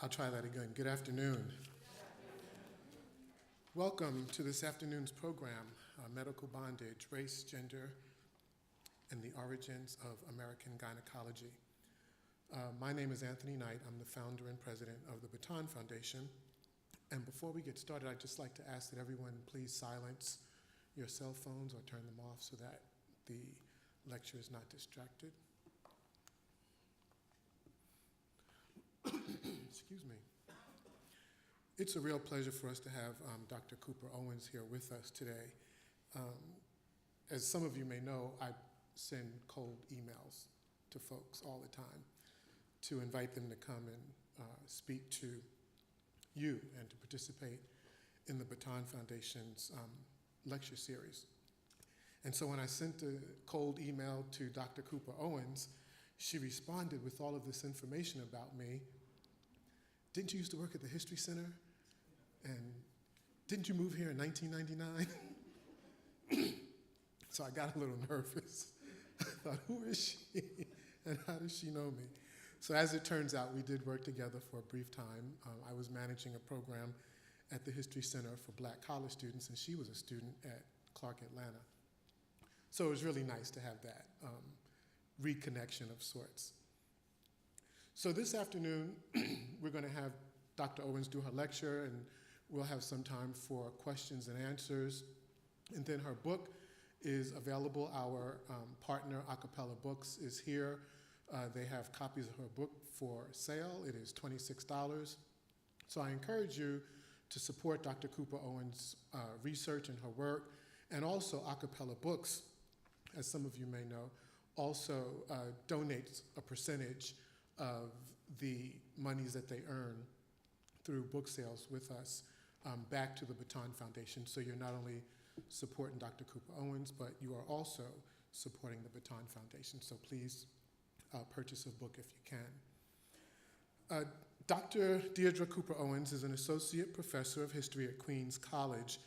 I'll try that again. Good afternoon. Welcome to this afternoon's program, Medical Bondage, Race, Gender, and the Origins of American Gynecology. My name is Anthony Knight. I'm the founder and president of the Baartman Foundation. And before we get started, I'd just like to ask that everyone please silence your cell phones or turn them off so that the lecture is not distracted. Excuse me. It's a real pleasure for us to have Dr. Cooper Owens here with us today. As some of you may know, I send cold emails to folks all the time to invite them to come and speak to you and to participate in the Baartman Foundation's lecture series. And so when I sent a cold email to Dr. Cooper Owens, she responded with all of this information about me. Didn't you used to work at the History Center? And didn't you move here in 1999? So I got a little nervous. I thought, who is she? And how does she know me? So as it turns out, we did work together for a brief time. I was managing a program at the History Center for Black college students, and she was a student at Clark Atlanta. So it was really nice to have that reconnection of sorts. So this afternoon, we're going to have Dr. Owens do her lecture, and we'll have some time for questions and answers. And then her book is available. Our partner, Acapella Books, is here. They have copies of her book for sale. It is $26. So I encourage you to support Dr. Cooper Owens' research and her work, and also Acapella Books, as some of you may know, also donates a percentage of the monies that they earn through book sales with us back to the Baartman Foundation. So you're not only supporting Dr. Cooper Owens, but you are also supporting the Baartman Foundation. So please purchase a book if you can. Dr. Deirdre Cooper Owens is an associate professor of history at Queens College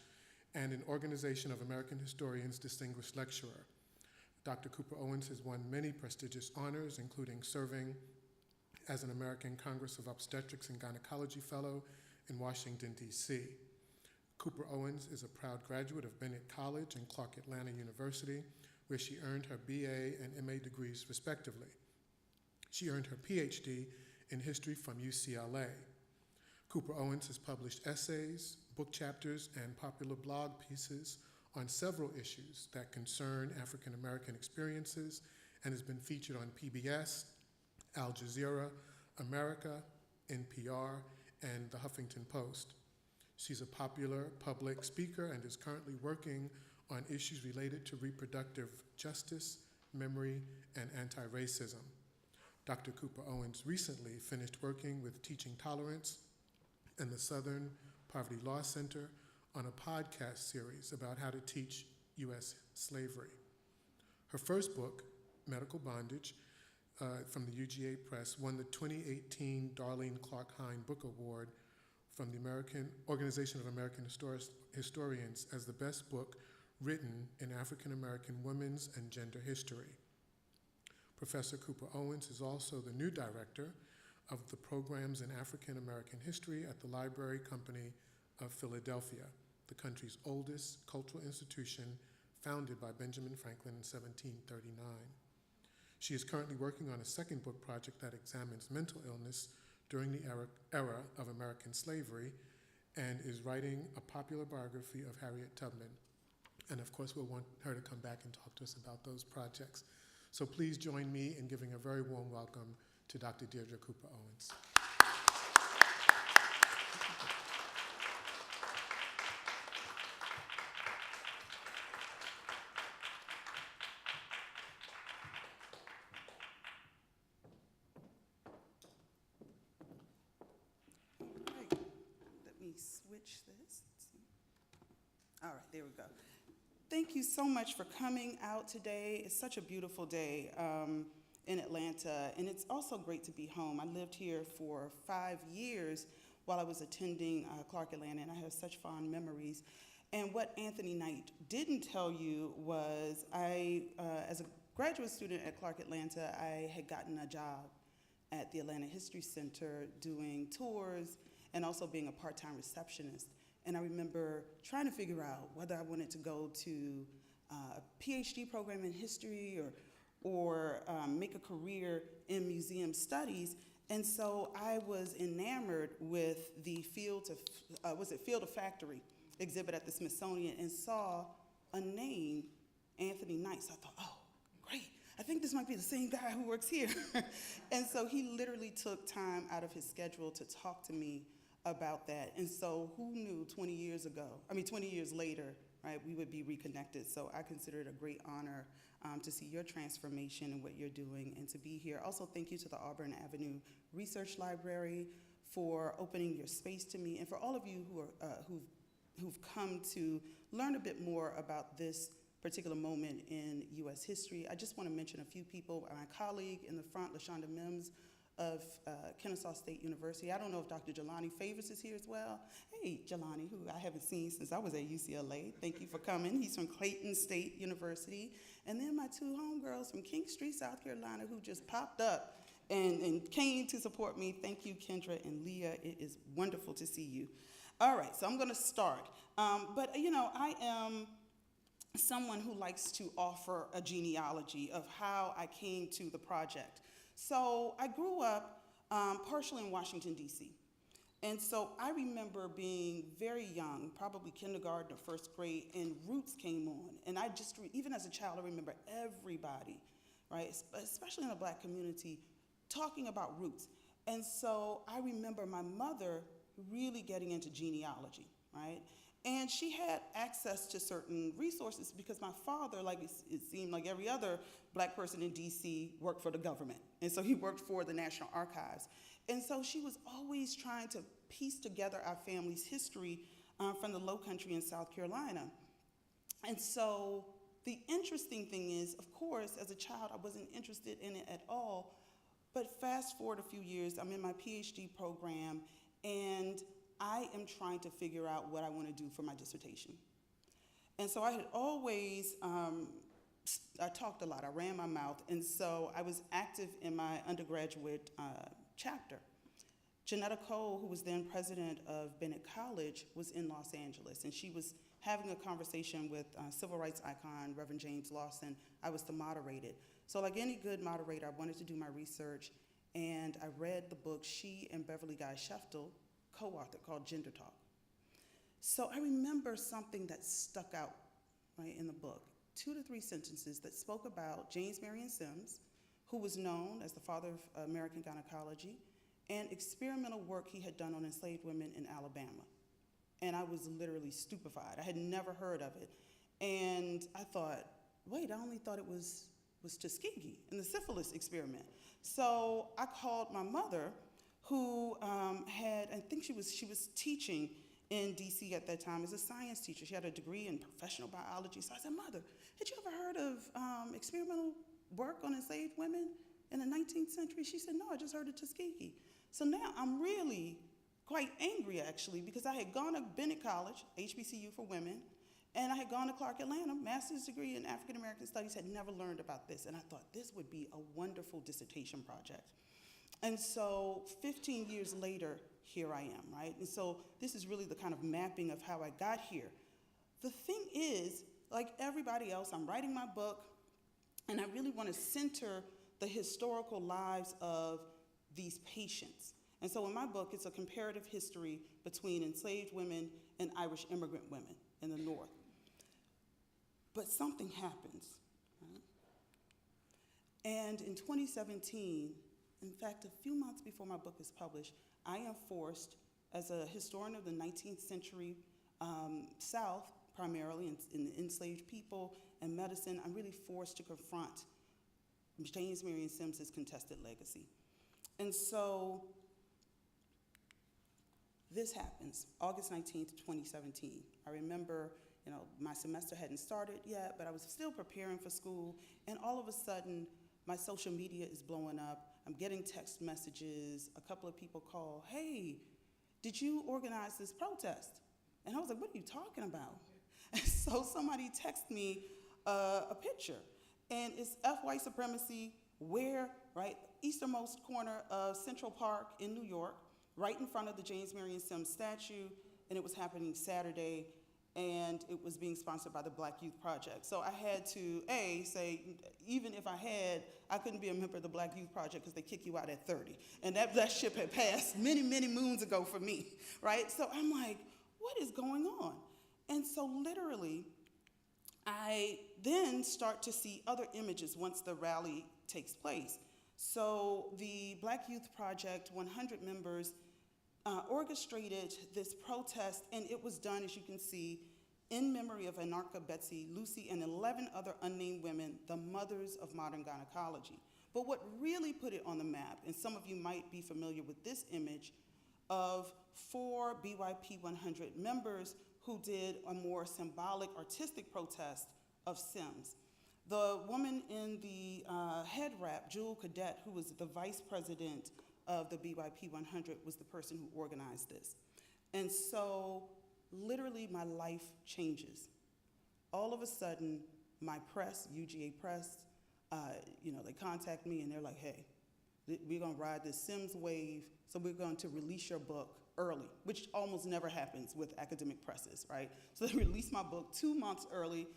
and an Organization of American Historians Distinguished Lecturer. Dr. Cooper Owens has won many prestigious honors, including serving as an American Congress of Obstetrics and Gynecology Fellow in Washington, D.C. Cooper Owens is a proud graduate of Bennett College and Clark Atlanta University, where she earned her BA and MA degrees respectively. She earned her PhD in history from UCLA. Cooper Owens has published essays, book chapters, and popular blog pieces on several issues that concern African American experiences and has been featured on PBS, Al Jazeera, America, NPR, and the Huffington Post. She's a popular public speaker and is currently working on issues related to reproductive justice, memory, and anti-racism. Dr. Cooper Owens recently finished working with Teaching Tolerance and the Southern Poverty Law Center on a podcast series about how to teach U.S. slavery. Her first book, Medical Bondage, from the UGA Press, won the 2018 Darlene Clark Hine Book Award from the Organization of American Historians as the best book written in African American women's and gender history. Professor Cooper Owens is also the new director of the programs in African American history at the Library Company of Philadelphia, the country's oldest cultural institution founded by Benjamin Franklin in 1739. She is currently working on a second book project that examines mental illness during the era of American slavery and is writing a popular biography of Harriet Tubman. And of course, we'll want her to come back and talk to us about those projects. So please join me in giving a very warm welcome to Dr. Deirdre Cooper Owens. Switch this. All right, there we go. Thank you so much for coming out today. It's such a beautiful day in Atlanta, and it's also great to be home. I lived here for 5 years while I was attending Clark Atlanta, and I have such fond memories. And what Anthony Knight didn't tell you was as a graduate student at Clark Atlanta, I had gotten a job at the Atlanta History Center doing tours and also being a part-time receptionist. And I remember trying to figure out whether I wanted to go to a PhD program in history or make a career in museum studies. And so I was enamored with the Field of Factory exhibit at the Smithsonian and saw a name, Anthony Knight. So I thought, oh, great. I think this might be the same guy who works here. And so he literally took time out of his schedule to talk to me about that. And so who knew 20 years later, right, we would be reconnected. So I consider it a great honor to see your transformation and what you're doing and to be here. Also, thank you to the Auburn Avenue Research Library for opening your space to me, and for all of you who've come to learn a bit more about this particular moment in U.S. history. I just want to mention a few people. My colleague in the front, LaShonda Mims of Kennesaw State University. I don't know if Dr. Jelani Favors is here as well. Hey, Jelani, who I haven't seen since I was at UCLA. Thank you for coming. He's from Clayton State University. And then my two homegirls from King Street, South Carolina, who just popped up and came to support me. Thank you, Kendra and Leah. It is wonderful to see you. All right, so I'm going to start. But, you know, I am someone who likes to offer a genealogy of how I came to the project. So I grew up partially in Washington, D.C. And so I remember being very young, probably kindergarten or first grade, and Roots came on. And I just, even as a child, I remember everybody, right, especially in the Black community, talking about Roots. And so I remember my mother really getting into genealogy, right? And she had access to certain resources because my father, like it seemed like every other Black person in DC, worked for the government. And so he worked for the National Archives. And so she was always trying to piece together our family's history from the Low Country in South Carolina. And so the interesting thing is, of course, as a child, I wasn't interested in it at all. But fast forward a few years, I'm in my PhD program, and I am trying to figure out what I want to do for my dissertation. And so I had always, I talked a lot, I ran my mouth, and so I was active in my undergraduate chapter. Janetta Cole, who was then president of Bennett College, was in Los Angeles, and she was having a conversation with civil rights icon, Reverend James Lawson. I was to moderate it. So like any good moderator, I wanted to do my research, and I read the book she and Beverly Guy Sheftel co-authored called Gender Talk. So I remember something that stuck out, right, in the book, 2 to 3 sentences that spoke about James Marion Sims, who was known as the father of American gynecology, and experimental work he had done on enslaved women in Alabama. And I was literally stupefied. I had never heard of it. And I thought, wait, I only thought it was Tuskegee and the syphilis experiment. So I called my mother, who had, I think she was teaching in DC at that time as a science teacher. She had a degree in professional biology. So I said, Mother, had you ever heard of experimental work on enslaved women in the 19th century? She said, no, I just heard of Tuskegee. So now I'm really quite angry, actually, because I had gone to Bennett College, HBCU for women, and I had gone to Clark Atlanta, master's degree in African American studies, had never learned about this. And I thought this would be a wonderful dissertation project. And so 15 years later, here I am, right? And so this is really the kind of mapping of how I got here. The thing is, like everybody else, I'm writing my book, and I really want to center the historical lives of these patients. And so in my book, it's a comparative history between enslaved women and Irish immigrant women in the North. But something happens, right? And in 2017, in fact, a few months before my book is published, I am forced, as a historian of the 19th century South, primarily in enslaved people and medicine, I'm really forced to confront James Marion Sims' contested legacy. And so this happens, August 19th, 2017. I remember, my semester hadn't started yet, but I was still preparing for school, and all of a sudden, my social media is blowing up. I'm getting text messages. A couple of people call, hey, did you organize this protest? And I was like, what are you talking about? And so somebody texted me a picture, and it's F white supremacy, where, right, easternmost corner of Central Park in New York, right in front of the James Marion Sims statue, and it was happening Saturday, and it was being sponsored by the Black Youth Project. So I had to, say, even if I couldn't be a member of the Black Youth Project because they kick you out at 30. And that ship had passed many, many moons ago for me, right? So I'm like, what is going on? And so literally, I then start to see other images once the rally takes place. So the Black Youth Project, 100 members, orchestrated this protest, and it was done, as you can see, in memory of Anarcha Betsy, Lucy, and 11 other unnamed women, the mothers of modern gynecology. But what really put it on the map, and some of you might be familiar with this image, of 4 BYP 100 members who did a more symbolic, artistic protest of Sims. The woman in the head wrap, Jewel Cadet, who was the vice president of the BYP 100, was the person who organized this. And so literally my life changes. All of a sudden, my press, UGA Press, they contact me and they're like, hey, we're gonna ride this Sims wave, so we're going to release your book early, which almost never happens with academic presses, right? So they released my book 2 months early,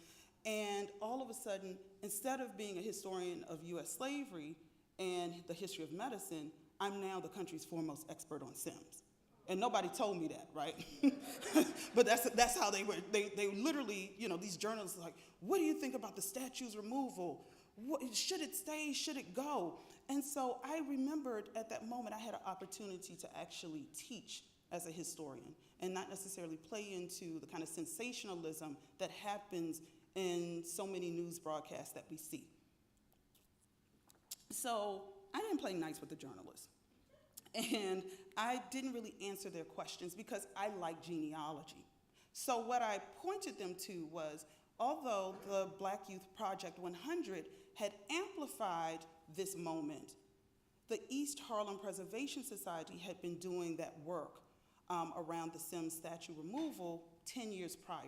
and all of a sudden, instead of being a historian of US slavery and the history of medicine, I'm now the country's foremost expert on Sims. And nobody told me that, right? But that's how they were. They literally, these journalists are like, what do you think about the statue's removal? Should it stay? Should it go? And so I remembered at that moment I had an opportunity to actually teach as a historian and not necessarily play into the kind of sensationalism that happens in so many news broadcasts that we see. So I didn't play nice with the journalists. And I didn't really answer their questions because I like genealogy. So what I pointed them to was, although the Black Youth Project 100 had amplified this moment, the East Harlem Preservation Society had been doing that work around the Sims statue removal 10 years prior,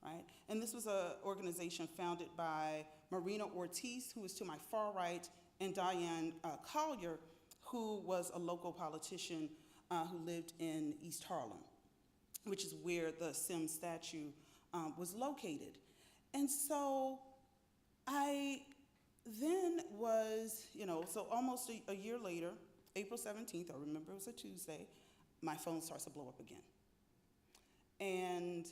right? And this was an organization founded by Marina Ortiz, who is to my far right, and Diane Collier, who was a local politician who lived in East Harlem, which is where the Sims statue was located. And so I then was, so almost a year later, April 17th, I remember it was a Tuesday, my phone starts to blow up again. And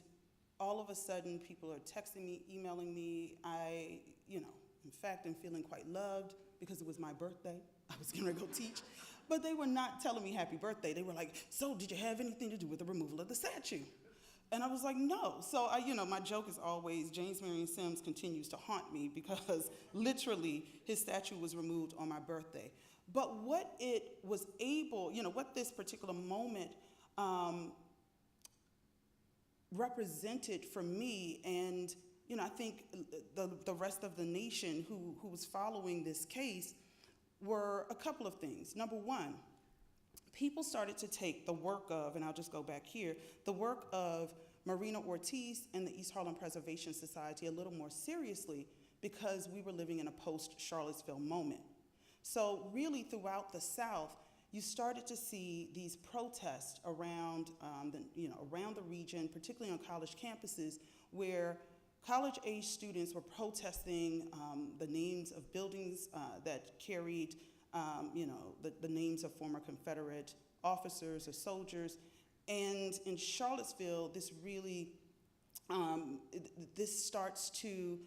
all of a sudden, people are texting me, emailing me. I, in fact, am feeling quite loved because it was my birthday. I was going to go teach. But they were not telling me happy birthday. They were like, so did you have anything to do with the removal of the statue? And I was like, no. So, my joke is always, James Marion Sims continues to haunt me because literally his statue was removed on my birthday. But what it was able, what this particular moment represented for me, and, I think the rest of the nation who was following this case, were a couple of things. Number one, people started to take the work of, and I'll just go back here, the work of Marina Ortiz and the East Harlem Preservation Society a little more seriously because we were living in a post-Charlottesville moment. So really throughout the South, you started to see these protests around around the region, particularly on college campuses, where college-age students were protesting the names of buildings that carried, the names of former Confederate officers or soldiers. And in Charlottesville, this really, this starts to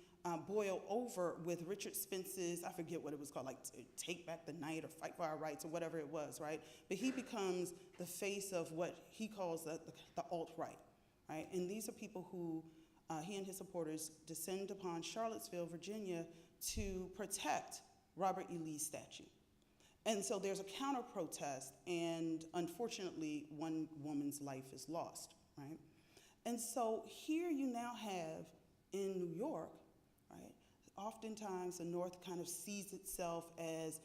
boil over with Richard Spence's, I forget what it was called, like Take Back the Night or Fight for Our Rights or whatever it was, right? But he becomes the face of what he calls the alt-right, right? And these are people who, he and his supporters descend upon Charlottesville, Virginia, to protect Robert E. Lee's statue. And so there's a counter-protest, and unfortunately, one woman's life is lost, right? And so here you now have, in New York, right, oftentimes the North kind of sees itself as,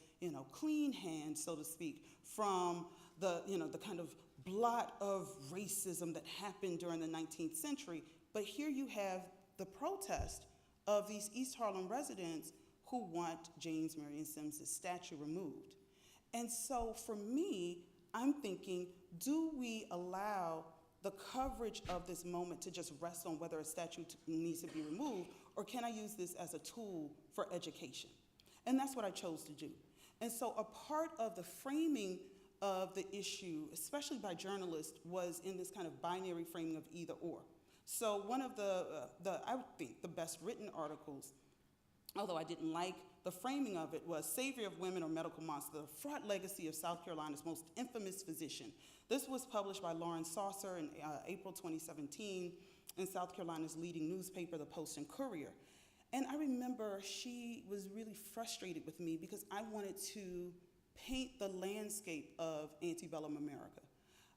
clean hands, so to speak, from the kind of blot of racism that happened during the 19th century. But here you have the protest of these East Harlem residents who want James Marion Sims' statue removed. And so for me, I'm thinking, do we allow the coverage of this moment to just rest on whether a statue needs to be removed, or can I use this as a tool for education? And that's what I chose to do. And so a part of the framing of the issue, especially by journalists, was in this kind of binary framing of either or. So one of I would think, the best written articles, although I didn't like the framing of it, was Savior of Women or Medical Monster, the fraught legacy of South Carolina's most infamous physician. This was published by Lauren Saucer in April 2017 in South Carolina's leading newspaper, the Post and Courier. And I remember she was really frustrated with me because I wanted to paint the landscape of antebellum America.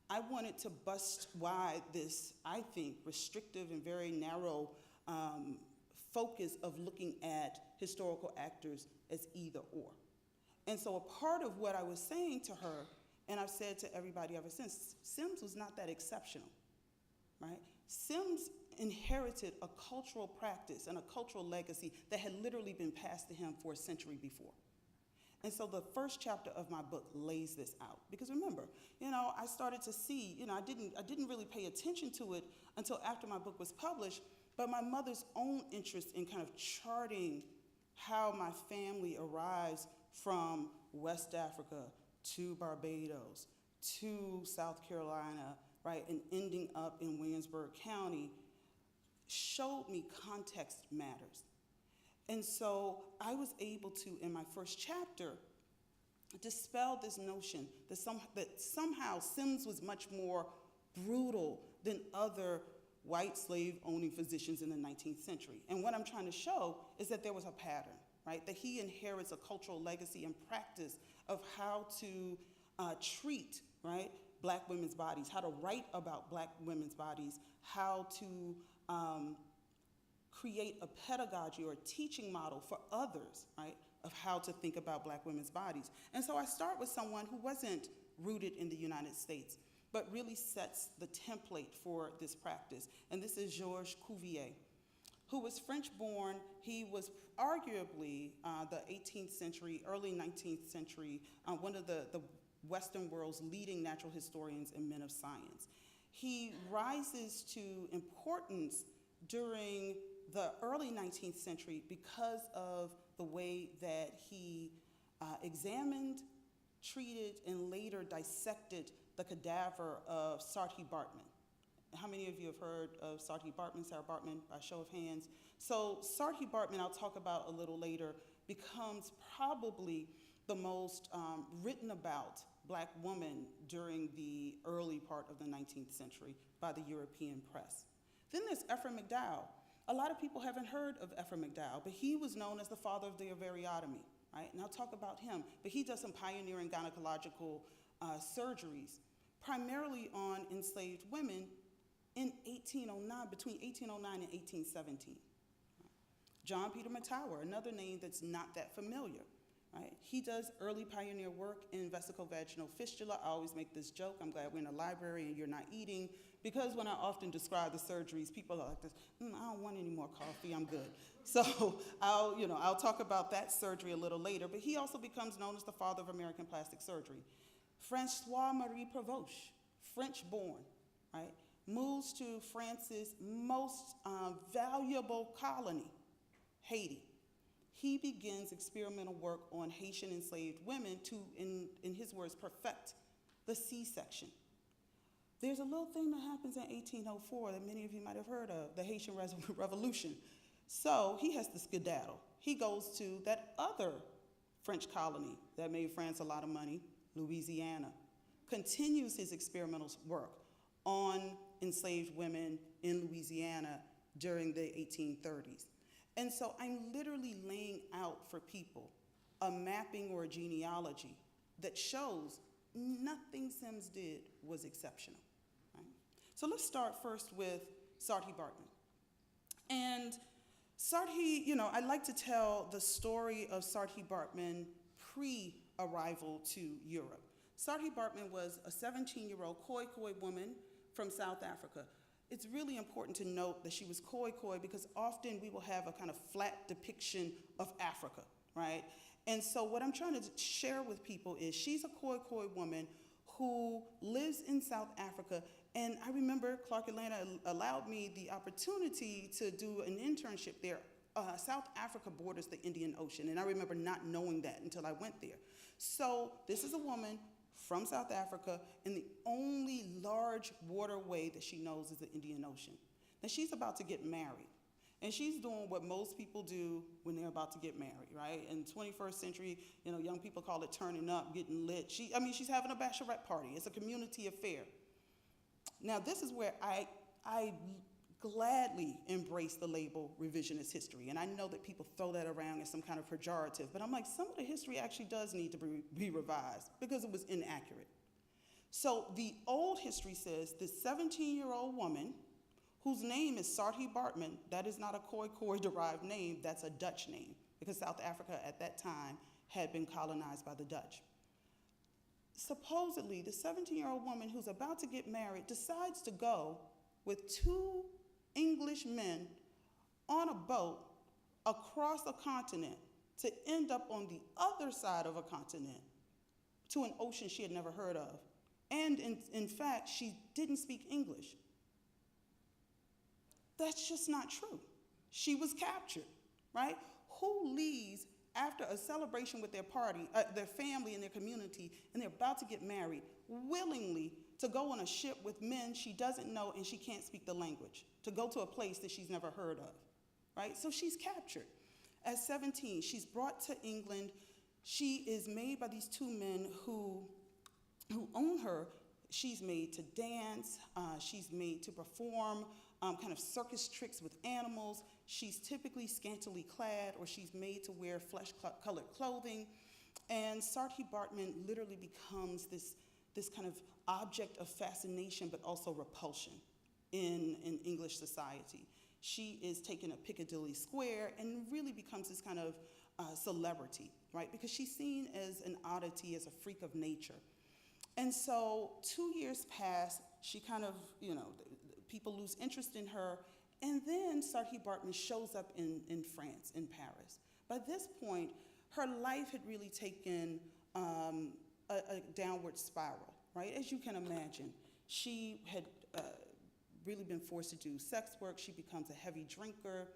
I wanted to bust wide this, I think, restrictive and very narrow focus of looking at historical actors as either or. And so a part of what I was saying to her, and I've said to everybody ever since, Sims was not that exceptional, right? Sims inherited a cultural practice and a cultural legacy that had literally been passed to him for a century before. And so the first chapter of my book lays this out. Because remember, I started to see, I didn't really pay attention to it until after my book was published, but my mother's own interest in kind of charting how my family arrives from West Africa to Barbados to South Carolina, right, and ending up in Williamsburg County showed me context matters. And so I was able to, in my first chapter, dispel this notion that somehow Sims was much more brutal than other white slave-owning physicians in the 19th century. And what I'm trying to show is that there was a pattern, right? That he inherits a cultural legacy and practice of how to treat, right, Black women's bodies, how to write about Black women's bodies, how to create a pedagogy or a teaching model for others, right, of how to think about Black women's bodies. And so I start with someone who wasn't rooted in the United States, but really sets the template for this practice. And this is Georges Cuvier, who was French-born. He was arguably the 18th century, early 19th century, one of the Western world's leading natural historians and men of science. He rises to importance during the early 19th century because of the way that he examined, treated, and later dissected the cadaver of Saartjie Baartman. How many of you have heard of Saartjie Baartman, Sarah Baartman, by show of hands? So Saartjie Baartman, I'll talk about a little later, becomes probably the most written about Black woman during the early part of the 19th century by the European press. Then there's Ephraim McDowell. A lot of people haven't heard of Ephraim McDowell, but he was known as the father of the ovariotomy, right? And I'll talk about him, but he does some pioneering gynecological surgeries, primarily on enslaved women in 1809, between 1809 and 1817. John Peter Matawa, another name that's not that familiar, right? He does early pioneer work in vesicovaginal fistula. I always make this joke, I'm glad we're in a library and you're not eating, because when I often describe the surgeries, people are like this, I don't want any more coffee, I'm good. So I'll talk about that surgery a little later, but he also becomes known as the father of American plastic surgery. Francois-Marie Provost, French-born, right, moves to France's most valuable colony, Haiti. He begins experimental work on Haitian enslaved women to, in his words, perfect the C-section. There's a little thing that happens in 1804 that many of you might have heard of, the Haitian Revolution. So he has to skedaddle. He goes to that other French colony that made France a lot of money, Louisiana, continues his experimental work on enslaved women in Louisiana during the 1830s. And so I'm literally laying out for people a mapping or a genealogy that shows nothing Sims did was exceptional. Right? So let's start first with Saartjie Baartman. And Saartjie, I like to tell the story of Saartjie Baartman pre-arrival to Europe. Saartjie Baartman was a 17-year-old Khoi woman from South Africa. It's really important to note that she was Khoi because often we will have a kind of flat depiction of Africa, right? And so what I'm trying to share with people is she's a Khoi woman who lives in South Africa. And I remember Clark Atlanta allowed me the opportunity to do an internship there. South Africa borders the Indian Ocean, and I remember not knowing that until I went there. So this is a woman from South Africa, and the only large waterway that she knows is the Indian Ocean. Now she's about to get married. And she's doing what most people do when they're about to get married, right? In 21st century, young people call it turning up, getting lit. She's having a bachelorette party. It's a community affair. Now, this is where I gladly embrace the label revisionist history. And I know that people throw that around as some kind of pejorative, but I'm like, some of the history actually does need to be revised because it was inaccurate. So the old history says this 17-year-old woman whose name is Saartjie Baartman, that is not a Khoi-derived name, that's a Dutch name, because South Africa at that time had been colonized by the Dutch. Supposedly, the 17-year-old woman who's about to get married decides to go with 2 English men on a boat across a continent to end up on the other side of a continent to an ocean she had never heard of. And in fact, she didn't speak English. That's just not true. She was captured, right? Who leaves after a celebration with their party, their family and their community, and they're about to get married, willingly to go on a ship with men she doesn't know and she can't speak the language, to go to a place that she's never heard of, right? So she's captured. At 17, she's brought to England. She is made by these 2 men who own her. She's made to dance. She's made to perform kind of circus tricks with animals. She's typically scantily clad, or she's made to wear flesh-colored clothing. And Saartjie Baartman literally becomes this kind of object of fascination, but also repulsion in English society. She is taken at Piccadilly Square and really becomes this kind of celebrity, right? Because she's seen as an oddity, as a freak of nature. And so 2 years pass, she kind of, people lose interest in her, and then Saartjie Baartman shows up in France, in Paris. By this point, her life had really taken a downward spiral, right? As you can imagine, she had really been forced to do sex work. She becomes a heavy drinker.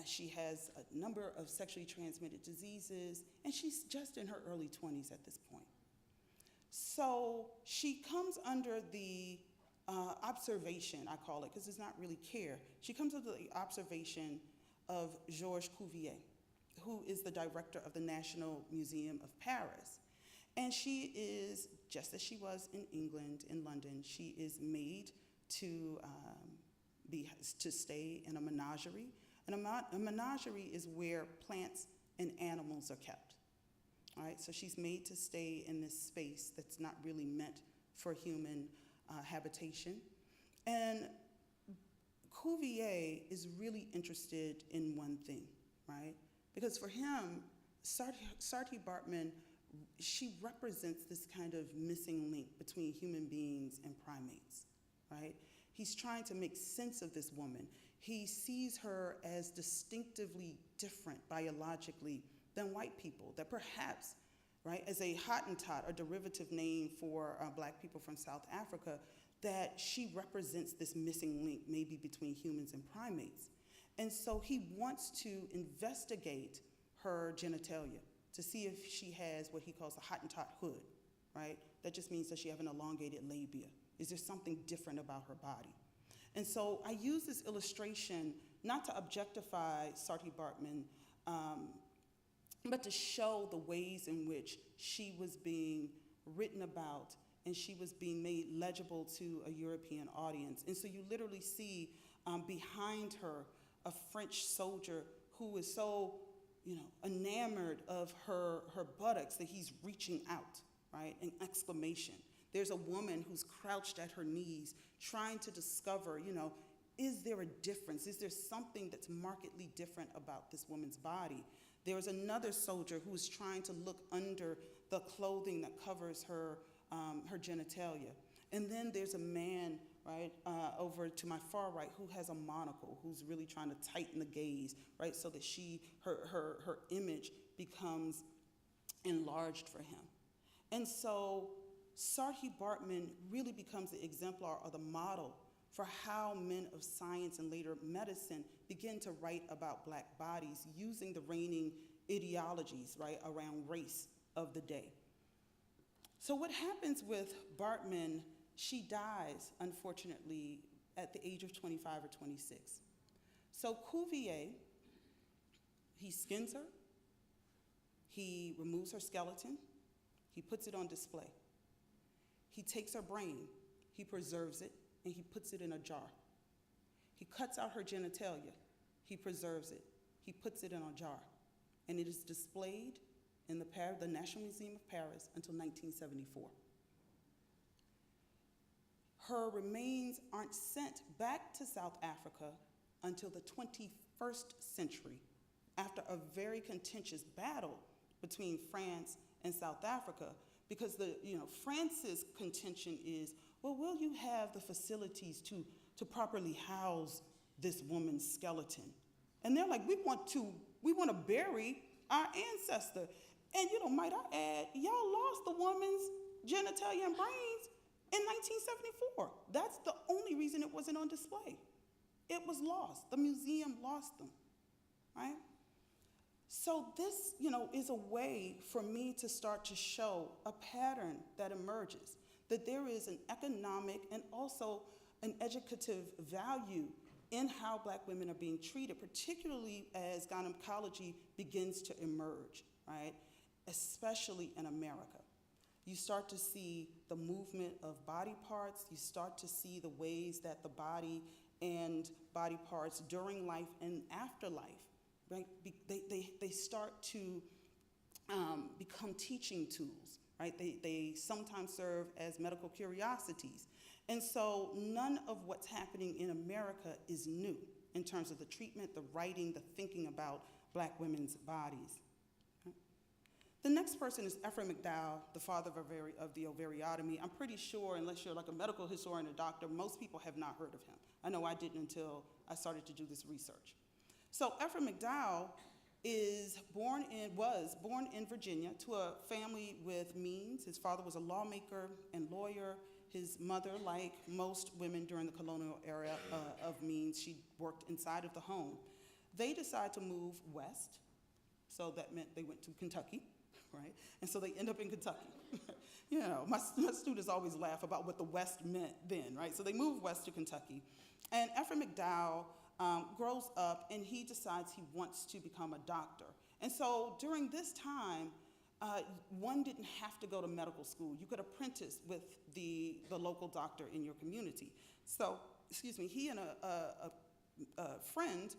She has a number of sexually transmitted diseases, and she's just in her early 20s at this point. So she comes under the observation, I call it, because it's not really care. She comes under the observation of Georges Cuvier, who is the director of the National Museum of Paris. And she is, just as she was in England, in London, she is made to stay in a menagerie. And a menagerie is where plants and animals are kept. All right, so she's made to stay in this space that's not really meant for human habitation. And Cuvier is really interested in one thing, right? Because for him, Saartjie Baartman, she represents this kind of missing link between human beings and primates, right? He's trying to make sense of this woman. He sees her as distinctively different biologically than white people, that perhaps, right, as a Hottentot, a derivative name for Black people from South Africa, that she represents this missing link maybe between humans and primates. And so he wants to investigate her genitalia to see if she has what he calls a Hottentot hood, right? That just means does she have an elongated labia? Is there something different about her body? And so I use this illustration not to objectify Saartjie Baartman, but to show the ways in which she was being written about and she was being made legible to a European audience. And so you literally see behind her a French soldier who is so, enamored of her buttocks that he's reaching out, right? An exclamation. There's a woman who's crouched at her knees trying to discover, is there a difference? Is there something that's markedly different about this woman's body? There's another soldier who is trying to look under the clothing that covers her genitalia. And then there's a man, right, over to my far right who has a monocle, who's really trying to tighten the gaze, right, so that her image becomes enlarged for him. And so Sarhi Baartman really becomes the exemplar or the model for how men of science and later medicine begin to write about Black bodies using the reigning ideologies, right, around race of the day. So what happens with Baartman, she dies, unfortunately, at the age of 25 or 26. So Cuvier, he skins her, he removes her skeleton, he puts it on display. He takes her brain, he preserves it, and he puts it in a jar. He cuts out her genitalia, he preserves it, he puts it in a jar, and it is displayed in the National Museum of Paris until 1974. Her remains aren't sent back to South Africa until the 21st century, after a very contentious battle between France and South Africa, because France's contention is, well, will you have the facilities to properly house this woman's skeleton? And they're like, we want to bury our ancestor. And might I add, y'all lost the woman's genitalia and brains in 1974. That's the only reason it wasn't on display. It was lost. The museum lost them, right? So this, is a way for me to start to show a pattern that emerges, that there is an economic and also an educative value in how Black women are being treated, particularly as gynecology begins to emerge, right? Especially in America. You start to see the movement of body parts. You start to see the ways that the body and body parts during life and afterlife, right? They start to become teaching tools, right? They sometimes serve as medical curiosities. And so none of what's happening in America is new in terms of the treatment, the writing, the thinking about Black women's bodies. The next person is Ephraim McDowell, the father of the ovariotomy. I'm pretty sure, unless you're like a medical historian or doctor, most people have not heard of him. I know I didn't until I started to do this research. So Ephraim McDowell was born in Virginia to a family with means. His father was a lawmaker and lawyer. His mother, like most women during the colonial era of means, she worked inside of the home. They decided to move west, so that meant they went to Kentucky. Right? And so they end up in Kentucky. My students always laugh about what the West meant then, right? So they move west to Kentucky. And Ephraim McDowell grows up and he decides he wants to become a doctor. And so during this time, one didn't have to go to medical school. You could apprentice with the local doctor in your community. So, he and a friend,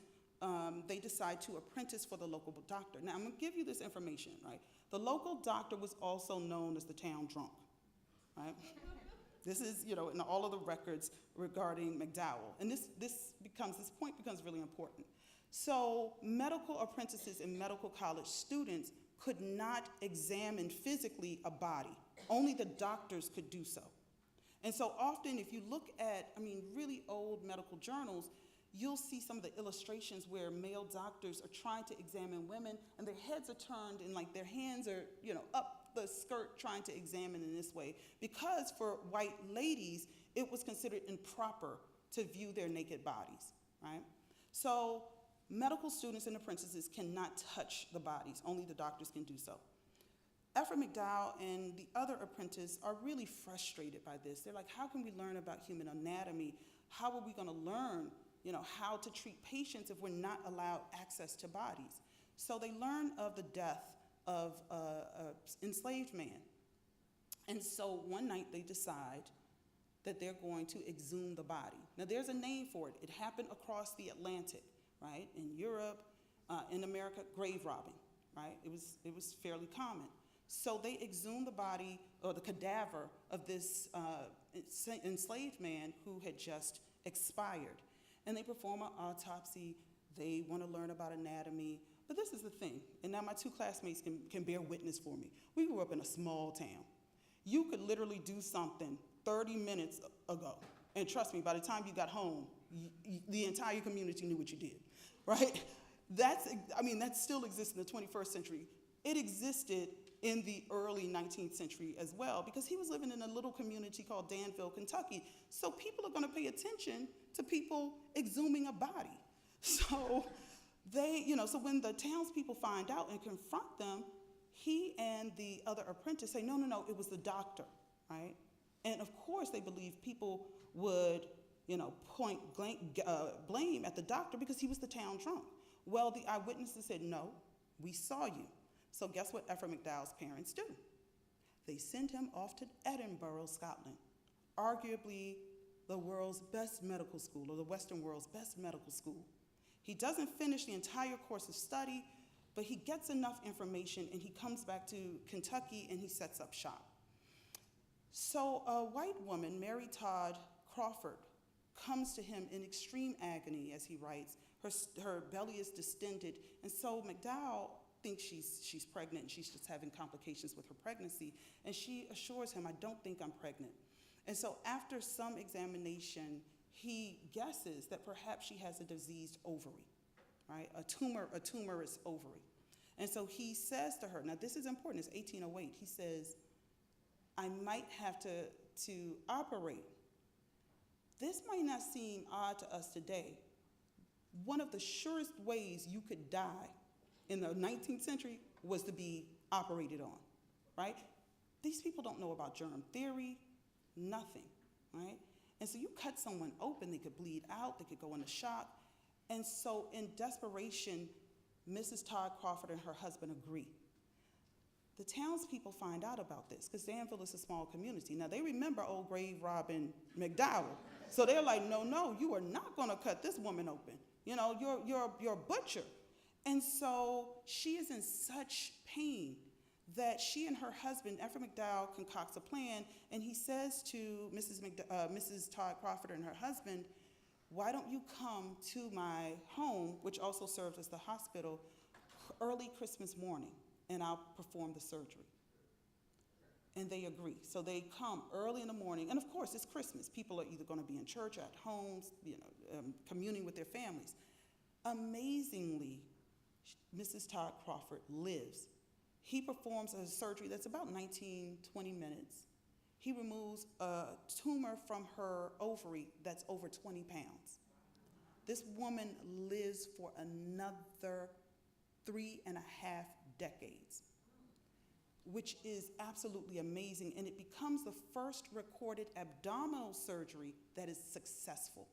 they decide to apprentice for the local doctor. Now, I'm going to give you this information, right? The local doctor was also known as the town drunk, right? This is, in all of the records regarding McDowell. And this point becomes really important. So medical apprentices and medical college students could not examine physically a body. Only the doctors could do so. And so often, if you look at, really old medical journals, you'll see some of the illustrations where male doctors are trying to examine women and their heads are turned and their hands are, up the skirt trying to examine in this way. Because for white ladies, it was considered improper to view their naked bodies, right? So medical students and apprentices cannot touch the bodies. Only the doctors can do so. Ephraim McDowell and the other apprentice are really frustrated by this. They're like, how can we learn about human anatomy? How are we going to learn how to treat patients if we're not allowed access to bodies? So they learn of the death of an enslaved man. And so one night they decide that they're going to exhume the body. Now there's a name for it. It happened across the Atlantic, right? In Europe, in America, grave robbing, right? It was fairly common. So they exhume the body or the cadaver of this enslaved man who had just expired. And they perform an autopsy. They want to learn about anatomy. But this is the thing, and now my two classmates can bear witness for me. We grew up in a small town. You could literally do something 30 minutes ago, and trust me, by the time you got home, the entire community knew what you did, right? That still exists in the 21st century. It existed in the early 19th century as well, because he was living in a little community called Danville, Kentucky. So people are going to pay attention to people exhuming a body. So so when the townspeople find out and confront them, he and the other apprentice say, no, it was the doctor, right? And of course they believe people would, point blame at the doctor because he was the town drunk. Well, the eyewitnesses said, no, we saw you. So guess what Ephraim McDowell's parents do? They send him off to Edinburgh, Scotland, arguably the world's best medical school, or the Western world's best medical school. He doesn't finish the entire course of study, but he gets enough information and he comes back to Kentucky and he sets up shop. So a white woman, Mary Todd Crawford, comes to him in extreme agony, as he writes. Her belly is distended, and so McDowell thinks she's pregnant and she's just having complications with her pregnancy, and she assures him, I don't think I'm pregnant. And so after some examination, he guesses that perhaps she has a diseased ovary, right? A tumorous ovary. And so he says to her, now this is important, it's 1808, he says, I might have to operate. This might not seem odd to us today. One of the surest ways you could die in the 19th century was to be operated on, right? These people don't know about germ theory, nothing, right? And so you cut someone open, they could bleed out, they could go into shock. And so in desperation, Mrs. Todd Crawford and her husband agree. The townspeople find out about this because Danville is a small community. Now they remember old grave Robin McDowell. So they're like, no, you are not gonna cut this woman open. You're a butcher. And so she is in such pain that she and her husband, Ephraim McDowell, concocts a plan, and he says to Mrs. Todd Crawford and her husband, why don't you come to my home, which also serves as the hospital, early Christmas morning, and I'll perform the surgery. And they agree. So they come early in the morning, and of course it's Christmas. People are either going to be in church, at homes, communing with their families. Amazingly, Mrs. Todd Crawford lives. He performs a surgery that's about 19, 20 minutes. He removes a tumor from her ovary that's over 20 pounds. This woman lives for another 3.5 decades, which is absolutely amazing, and it becomes the first recorded abdominal surgery that is successful.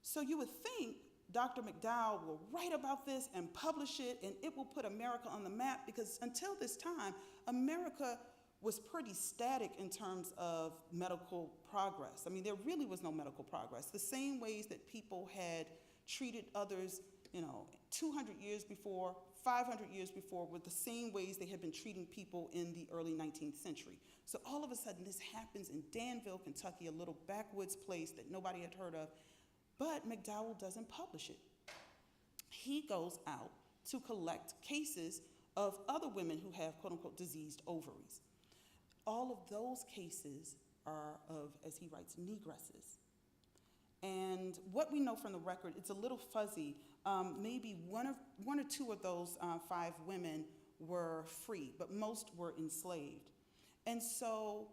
So you would think Dr. McDowell will write about this and publish it, and it will put America on the map, because until this time, America was pretty static in terms of medical progress. I mean, there really was no medical progress. The same ways that people had treated others, 200 years before, 500 years before, were the same ways they had been treating people in the early 19th century. So all of a sudden, this happens in Danville, Kentucky, a little backwoods place that nobody had heard of. But McDowell doesn't publish it. He goes out to collect cases of other women who have, quote unquote, diseased ovaries. All of those cases are of, as he writes, negresses. And what we know from the record, it's a little fuzzy. Maybe one or two of those 5 women were free, but most were enslaved. And so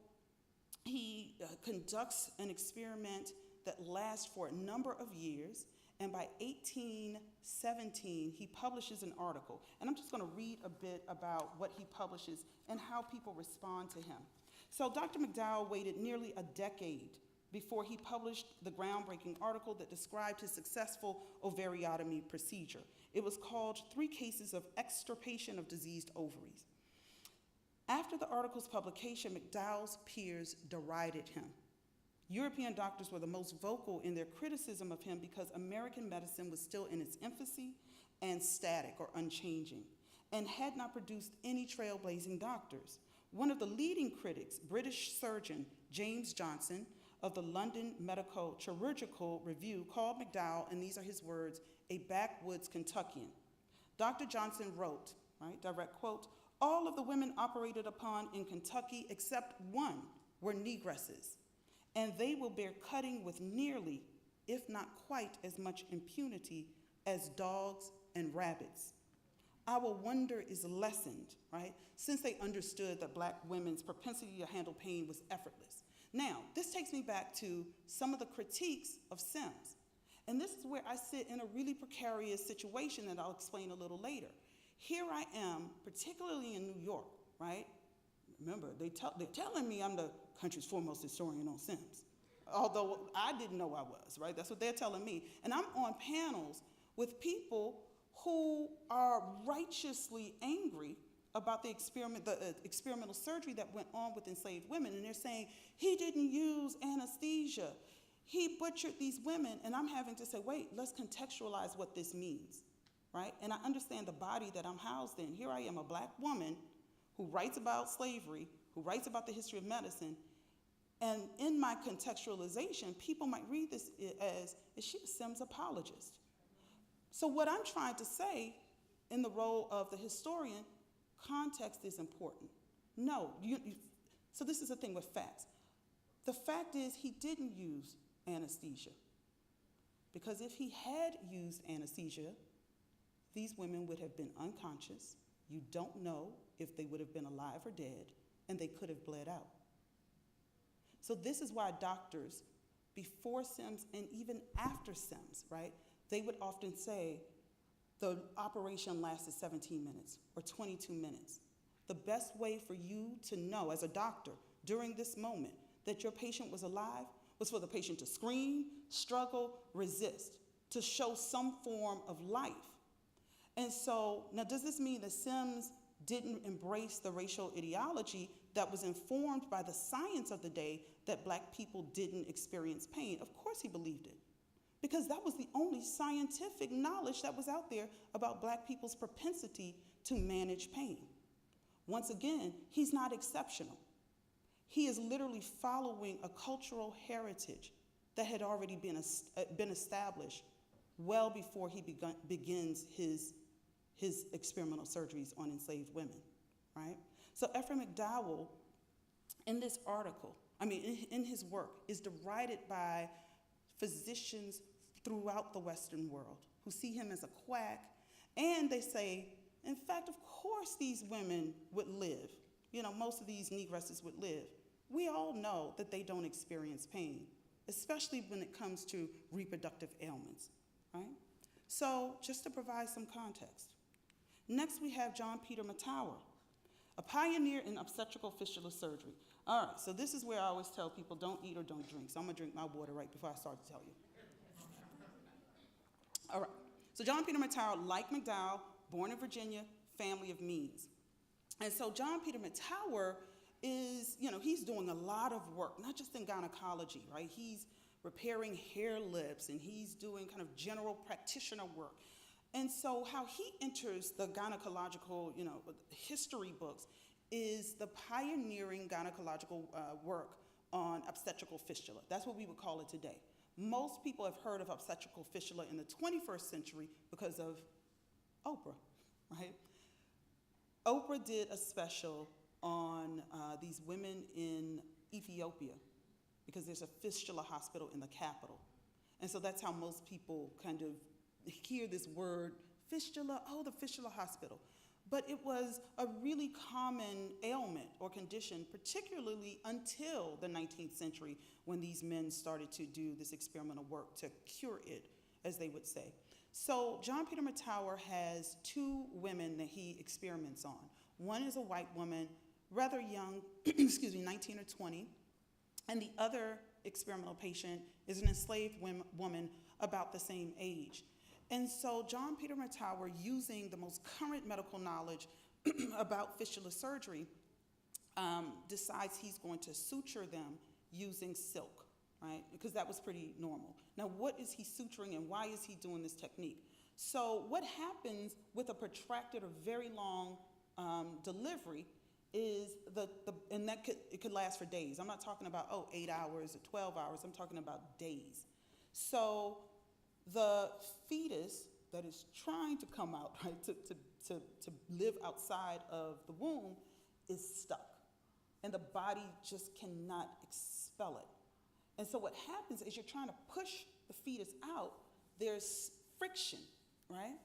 he conducts an experiment that lasts for a number of years, and by 1817, he publishes an article. And I'm just going to read a bit about what he publishes and how people respond to him. So Dr. McDowell waited nearly a decade before he published the groundbreaking article that described his successful ovariotomy procedure. It was called 3 Cases of Extirpation of Diseased Ovaries. After the article's publication, McDowell's peers derided him. European doctors were the most vocal in their criticism of him because American medicine was still in its infancy and static or unchanging, and had not produced any trailblazing doctors. One of the leading critics, British surgeon James Johnson of the London Medical Chirurgical Review, called McDowell, and these are his words, a backwoods Kentuckian. Dr. Johnson wrote, right, direct quote, all of the women operated upon in Kentucky except one were negresses, and they will bear cutting with nearly, if not quite as much impunity as dogs and rabbits. our wonder is lessened, right? Since they understood that Black women's propensity to handle pain was effortless. Now, this takes me back to some of the critiques of Sims. And this is where I sit in a really precarious situation that I'll explain a little later. Here I am, particularly in New York, right? Remember, they're telling me I'm the country's foremost historian on Sims, although I didn't know I was, right? That's what they're telling me. And I'm on panels with people who are righteously angry about the experimental surgery that went on with enslaved women. And they're saying, he didn't use anesthesia. He butchered these women. And I'm having to say, wait, let's contextualize what this means, right? And I understand the body that I'm housed in. Here I am, a Black woman who writes about slavery, who writes about the history of medicine. And in my contextualization, people might read this as, is she a Sims apologist? So what I'm trying to say in the role of the historian, context is important. No, so this is the thing with facts. The fact is he didn't use anesthesia, because if he had used anesthesia, these women would have been unconscious. You don't know if they would have been alive or dead, and they could have bled out. So this is why doctors, before Sims and even after Sims, right, they would often say the operation lasted 17 minutes or 22 minutes. The best way for you to know as a doctor during this moment that your patient was alive was for the patient to scream, struggle, resist, to show some form of life. And so, now does this mean that Sims didn't embrace the racial ideology that was informed by the science of the day that Black people didn't experience pain? Of course he believed it, because that was the only scientific knowledge that was out there about Black people's propensity to manage pain. Once again, he's not exceptional. He is literally following a cultural heritage that had already been established well before he begins his experimental surgeries on enslaved women, right? So Ephraim McDowell, in this article, in his work, is derided by physicians throughout the Western world who see him as a quack, and they say, in fact, of course these women would live. You know, most of these negresses would live. We all know that they don't experience pain, especially when it comes to reproductive ailments, right? So just to provide some context. Next, we have John Peter Matawa, a pioneer in obstetrical fistula surgery. All right, so this is where I always tell people don't eat or don't drink. So I'm gonna drink my water right before I start to tell you. All right, so John Peter Matawa, like McDowell, born in Virginia, family of means. And so John Peter Matawa is, he's doing a lot of work, not just in gynecology, right? He's repairing hair lips, and he's doing kind of general practitioner work. And so how he enters the gynecological, history books is the pioneering gynecological work on obstetrical fistula. That's what we would call it today. Most people have heard of obstetrical fistula in the 21st century because of Oprah, right? Oprah did a special on these women in Ethiopia because there's a fistula hospital in the capital. And so that's how most people kind of hear this word, fistula, oh, the fistula hospital. But it was a really common ailment or condition, particularly until the 19th century when these men started to do this experimental work to cure it, as they would say. So John Peter Matawa has two women that he experiments on. One is a white woman, rather young, 19 or 20, and the other experimental patient is an enslaved woman about the same age. And so John Peter Matawa, using the most current medical knowledge about fistula surgery, decides he's going to suture them using silk, right? Because that was pretty normal. Now, what is he suturing and why is he doing this technique? So what happens with a protracted or very long delivery is it could last for days. I'm not talking about, 8 hours or 12 hours. I'm talking about days. So the fetus that is trying to come out, right, to live outside of the womb is stuck. And the body just cannot expel it. And so what happens is you're trying to push the fetus out, there's friction, right?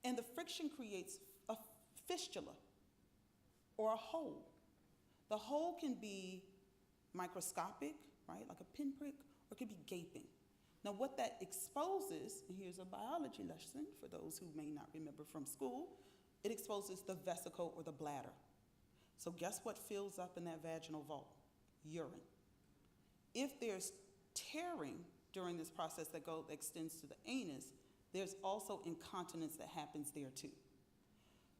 And the friction creates a fistula or a hole. The hole can be microscopic, right, like a pinprick, or it could be gaping. Now what that exposes, and here's a biology lesson for those who may not remember from school, it exposes the vesicle or the bladder. So guess what fills up in that vaginal vault? Urine. If there's tearing during this process that extends to the anus, there's also incontinence that happens there too.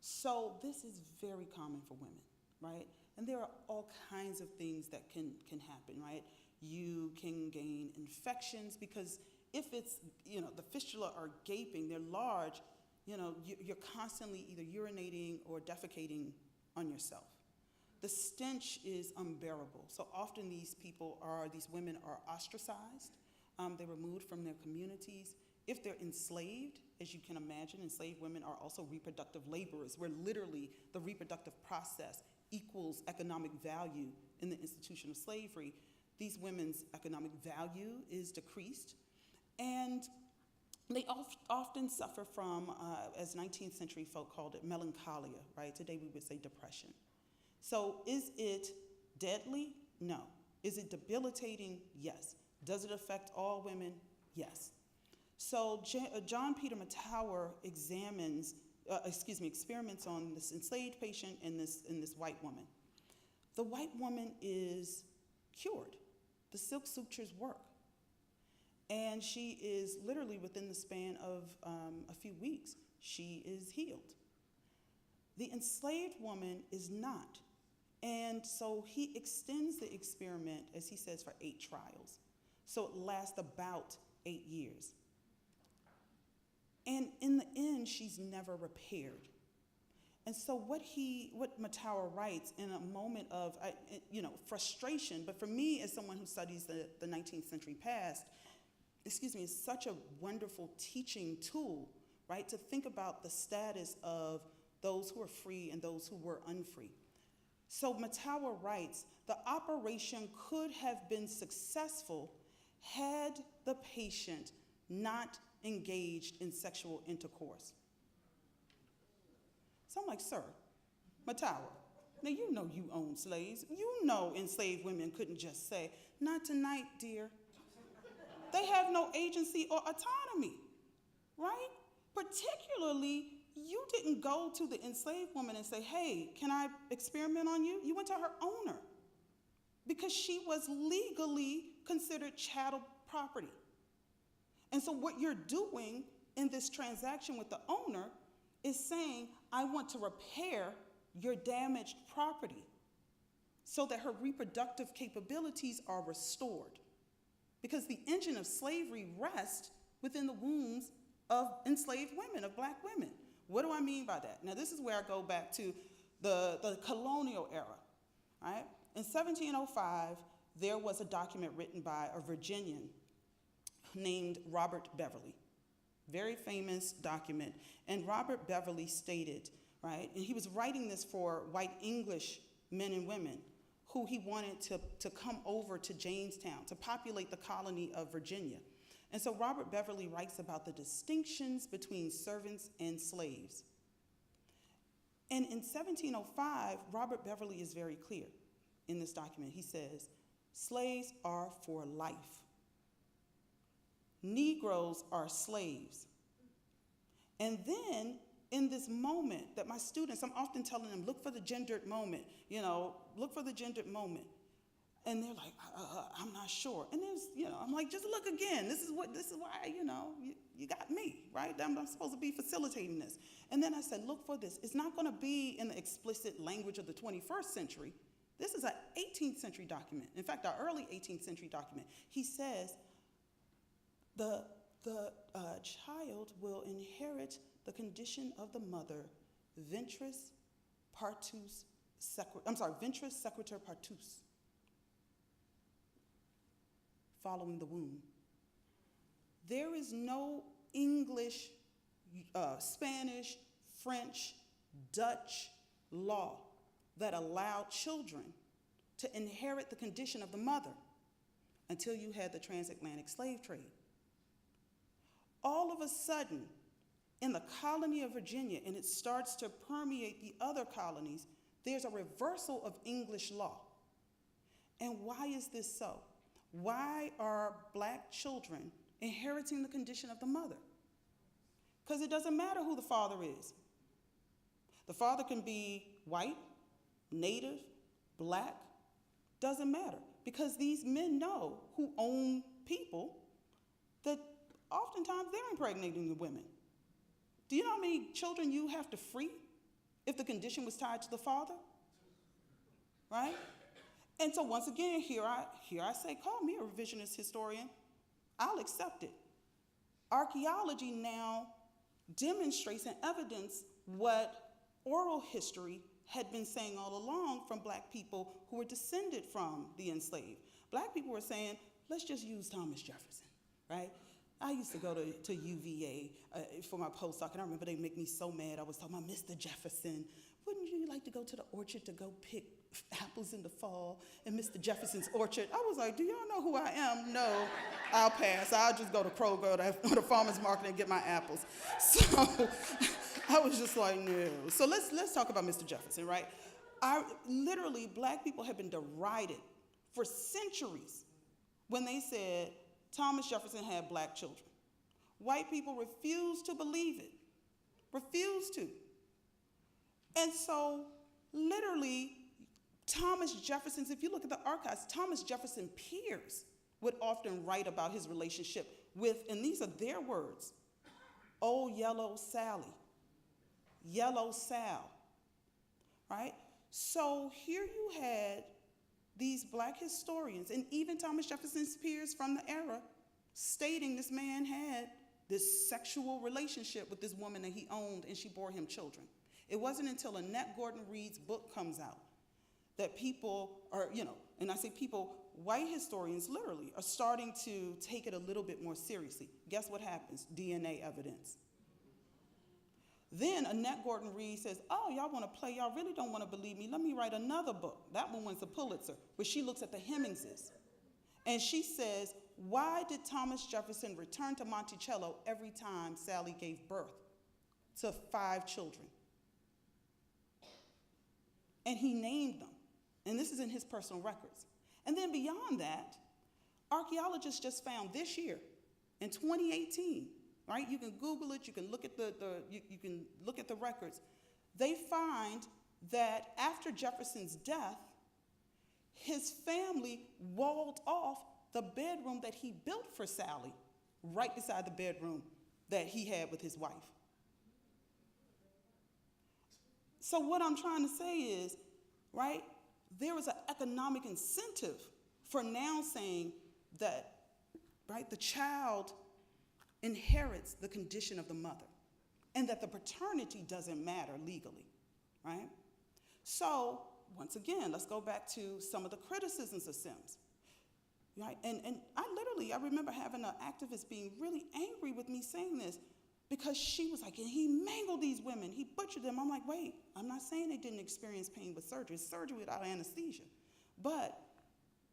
So this is very common for women, right? And there are all kinds of things that can happen, right? You can gain infections because if it's, the fistula are gaping, they're large, you're constantly either urinating or defecating on yourself. The stench is unbearable. So often these women are ostracized. They're removed from their communities. If they're enslaved, as you can imagine, enslaved women are also reproductive laborers, where literally the reproductive process equals economic value in the institution of slavery. These women's economic value is decreased, and they often suffer from, as 19th century folk called it, melancholia, right? Today we would say depression. So is it deadly? No. Is it debilitating? Yes. Does it affect all women? Yes. So John Peter Matawa experiments on this enslaved patient and this white woman. The white woman is cured. The silk sutures work. And she is literally within the span of a few weeks, she is healed. The enslaved woman is not. And so he extends the experiment, as he says, for 8 trials. So it lasts about 8 years. And in the end, she's never repaired. And so what Matawa writes in a moment of, frustration, but for me as someone who studies the 19th century past, is such a wonderful teaching tool, right? To think about the status of those who are free and those who were unfree. So Matawa writes, the operation could have been successful had the patient not engaged in sexual intercourse. So I'm like, sir, Matawa, now you know you own slaves. You know enslaved women couldn't just say, not tonight, dear. They have no agency or autonomy, right? Particularly, you didn't go to the enslaved woman and say, hey, can I experiment on you? You went to her owner because she was legally considered chattel property. And so what you're doing in this transaction with the owner is saying, I want to repair your damaged property so that her reproductive capabilities are restored. Because the engine of slavery rests within the wombs of enslaved women, of black women. What do I mean by that? Now, this is where I go back to the colonial era, right? In 1705, there was a document written by a Virginian named Robert Beverly. Very famous document. And Robert Beverly stated, right, and he was writing this for white English men and women who he wanted to come over to Jamestown, to populate the colony of Virginia. And so Robert Beverly writes about the distinctions between servants and slaves. And in 1705, Robert Beverly is very clear in this document. He says, slaves are for life. Negroes are slaves. And then in this moment that my students, I'm often telling them, look for the gendered moment, look for the gendered moment. And they're like, I'm not sure. And there's, I'm like, just look again. This is why, you got me, right? I'm supposed to be facilitating this. And then I said, look for this. It's not going to be in the explicit language of the 21st century. This is an 18th century document. In fact, our early 18th century document. He says, the child will inherit the condition of the mother, ventris sequitur partus, following the womb. There is no English, Spanish, French, Dutch law that allowed children to inherit the condition of the mother until you had the transatlantic slave trade. All of a sudden, in the colony of Virginia and it starts to permeate the other colonies, there's a reversal of English law. And why is this so? Why are black children inheriting the condition of the mother? Because it doesn't matter who the father is. The father can be white, native, black, doesn't matter. Because these men know who own people that oftentimes they're impregnating the women. Do you know how many children you have to free if the condition was tied to the father? Right? And so once again, here I say, call me a revisionist historian. I'll accept it. Archaeology now demonstrates and evidence what oral history had been saying all along from black people who were descended from the enslaved. Black people were saying, let's just use Thomas Jefferson, right? I used to go to UVA for my postdoc, and I remember they make me so mad. I was talking about Mr. Jefferson. Wouldn't you like to go to the orchard to go pick apples in the fall in Mr. Jefferson's orchard? I was like, do y'all know who I am? No, I'll pass. I'll just go to Kroger or the farmer's market and get my apples. So I was just like, no. So let's talk about Mr. Jefferson, right? Literally, black people have been derided for centuries when they said Thomas Jefferson had black children. White people refused to believe it, refused to. And so, literally, Thomas Jefferson's, if you look at the archives, Thomas Jefferson peers would often write about his relationship with, and these are their words, oh, yellow Sally, yellow Sal, right? So here you had these black historians, and even Thomas Jefferson's peers from the era, stating this man had this sexual relationship with this woman that he owned, and she bore him children. It wasn't until Annette Gordon Reed's book comes out that people are, and I say people, white historians literally are starting to take it a little bit more seriously. Guess what happens? DNA evidence. Then Annette Gordon Reed says, oh, y'all want to play, y'all really don't want to believe me. Let me write another book. That one wins the Pulitzer, where she looks at the Hemmingses. And she says, why did Thomas Jefferson return to Monticello every time Sally gave birth to 5 children? And he named them. And this is in his personal records. And then beyond that, archaeologists just found this year, in 2018, right? You can Google it, you can look at you can look at the records. They find that after Jefferson's death, his family walled off the bedroom that he built for Sally, right beside the bedroom that he had with his wife. So what I'm trying to say is, right, there was an economic incentive for now saying that, right, the child inherits the condition of the mother and that the paternity doesn't matter legally, right? So once again, let's go back to some of the criticisms of Sims, right? And I remember having an activist being really angry with me saying this because she was like, and he mangled these women, he butchered them. I'm like, wait, I'm not saying they didn't experience pain with surgery. It's surgery without anesthesia. But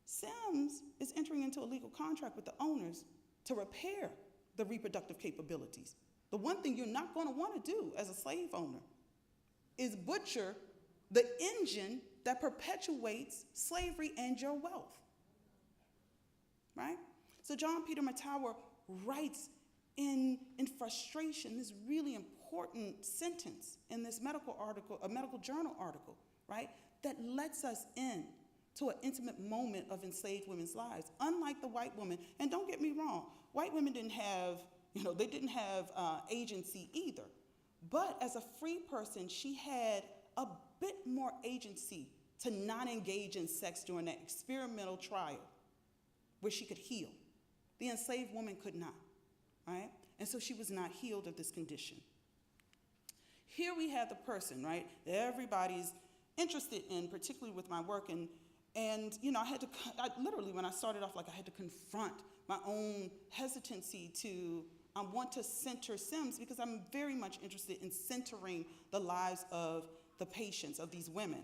Sims is entering into a legal contract with the owners to repair the reproductive capabilities. The one thing you're not going to want to do as a slave owner is butcher the engine that perpetuates slavery and your wealth, right? So John Peter Matawa writes in frustration this really important sentence in this medical article, a medical journal article, right, that lets us in to an intimate moment of enslaved women's lives, unlike the white woman. And don't get me wrong, white women didn't have, they didn't have agency either. But as a free person, she had a bit more agency to not engage in sex during that experimental trial where she could heal. The enslaved woman could not, right? And so she was not healed of this condition. Here we have the person, right, that everybody's interested in, particularly with my work. And I literally, when I started off, I had to confront my own hesitancy to want to center Sims because I'm very much interested in centering the lives of the patients, of these women.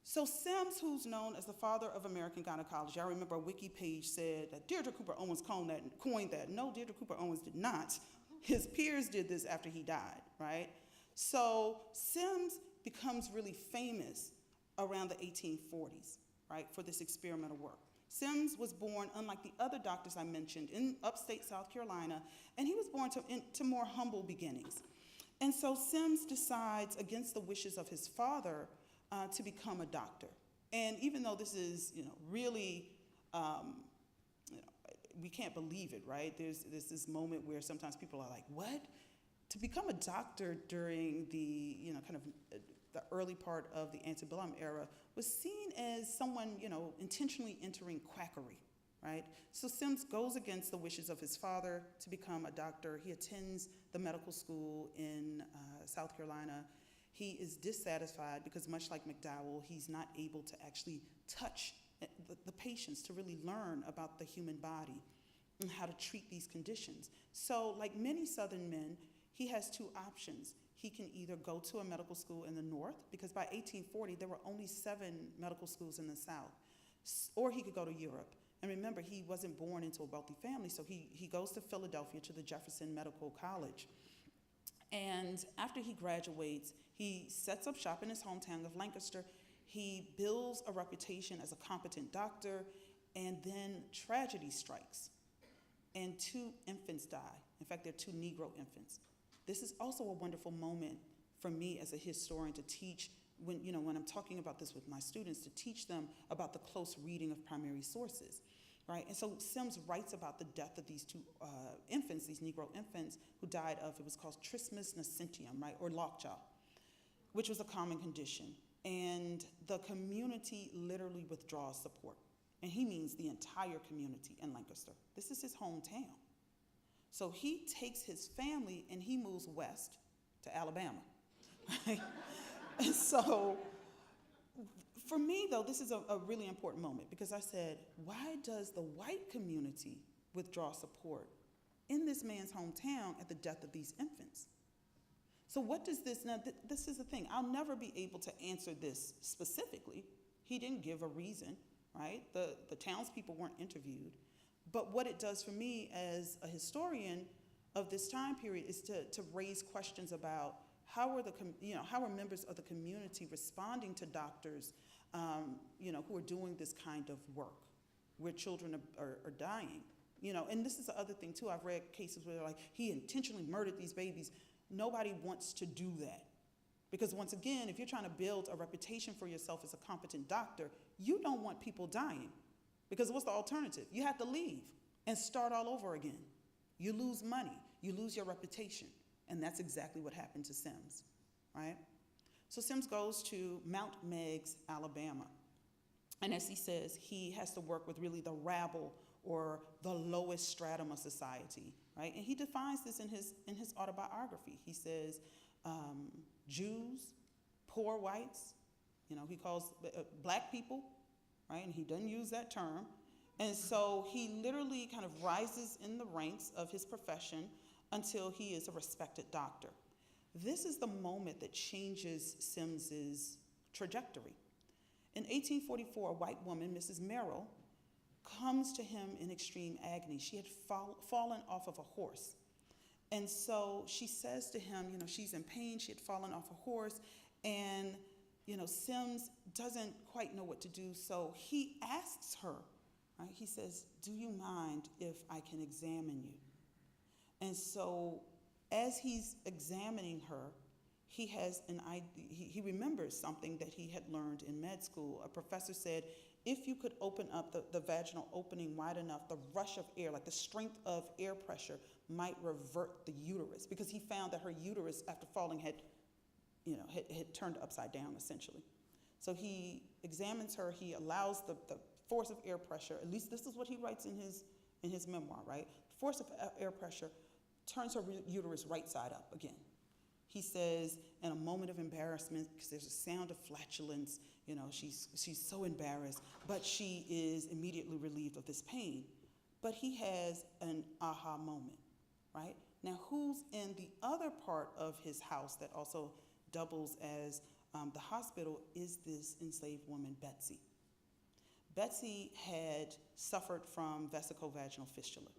So Sims, who's known as the father of American gynecology, I remember a wiki page said that Deirdre Cooper Owens coined that. No, Deirdre Cooper Owens did not. his peers did this after he died, right? So Sims becomes really famous around the 1840s, right, for this experimental work. Sims was born, unlike the other doctors I mentioned, in upstate South Carolina, and he was born to more humble beginnings. And so Sims decides, against the wishes of his father, to become a doctor. And even though this is, really, we can't believe it, right? There's this moment where sometimes people are like, what? To become a doctor during the, kind of the early part of the antebellum era was seen as someone, intentionally entering quackery, right? So Sims goes against the wishes of his father to become a doctor. He attends the medical school in South Carolina. He is dissatisfied because, much like McDowell, he's not able to actually touch the patients to really learn about the human body and how to treat these conditions. So, like many Southern men, he has two options. He can either go to a medical school in the North, because by 1840, there were only 7 medical schools in the South, or he could go to Europe. And remember, he wasn't born into a wealthy family, so he goes to Philadelphia to the Jefferson Medical College. And after he graduates, he sets up shop in his hometown of Lancaster. He builds a reputation as a competent doctor, and then tragedy strikes, and 2 infants die. In fact, they're 2 Negro infants. This is also a wonderful moment for me as a historian to teach, when I'm talking about this with my students, to teach them about the close reading of primary sources, right? And so Sims writes about the death of these 2 infants, these Negro infants, who died of, it was called trismus nascentium, right, or lockjaw, which was a common condition. And the community literally withdraws support. And he means the entire community in Lancaster. This is his hometown. So he takes his family and he moves west to Alabama, right? And so for me, though, this is a really important moment, because I said, why does the white community withdraw support in this man's hometown at the death of these infants? So what does this, now this is the thing, I'll never be able to answer this specifically. He didn't give a reason, right? The townspeople weren't interviewed. But what it does for me as a historian of this time period is to raise questions about how are members of the community responding to doctors, who are doing this kind of work, where children are dying, And this is the other thing too. I've read cases where they're like, he intentionally murdered these babies. Nobody wants to do that, because once again, if you're trying to build a reputation for yourself as a competent doctor, you don't want people dying. Because what's the alternative? You have to leave and start all over again. You lose money, you lose your reputation. And that's exactly what happened to Sims, right? So Sims goes to Mount Meigs, Alabama. And as he says, he has to work with really the rabble, or the lowest stratum of society, right? And he defines this in his autobiography. He says, Jews, poor whites, he calls black people, right? And he doesn't use that term. And so he literally kind of rises in the ranks of his profession until he is a respected doctor. This is the moment that changes Sims's trajectory. In 1844, a white woman, Mrs. Merrill, comes to him in extreme agony. She had fallen off of a horse. And so she says to him, she's in pain, she had fallen off a horse, and Sims doesn't quite know what to do, so he asks her, right? He says, do you mind if I can examine you? And so as he's examining her, he has he remembers something that he had learned in med school. A professor said, if you could open up the vaginal opening wide enough, the rush of air, like the strength of air pressure, might revert the uterus, because he found that her uterus, after falling, had turned upside down, essentially. So he examines her, he allows the force of air pressure, at least this is what he writes in his memoir, right? The force of air pressure turns her uterus right side up again. He says, in a moment of embarrassment, because there's a sound of flatulence, she's so embarrassed, but she is immediately relieved of this pain. But he has an aha moment, right? Now, who's in the other part of his house that also doubles as the hospital is this enslaved woman, Betsy. Betsy had suffered from vesicovaginal fistula.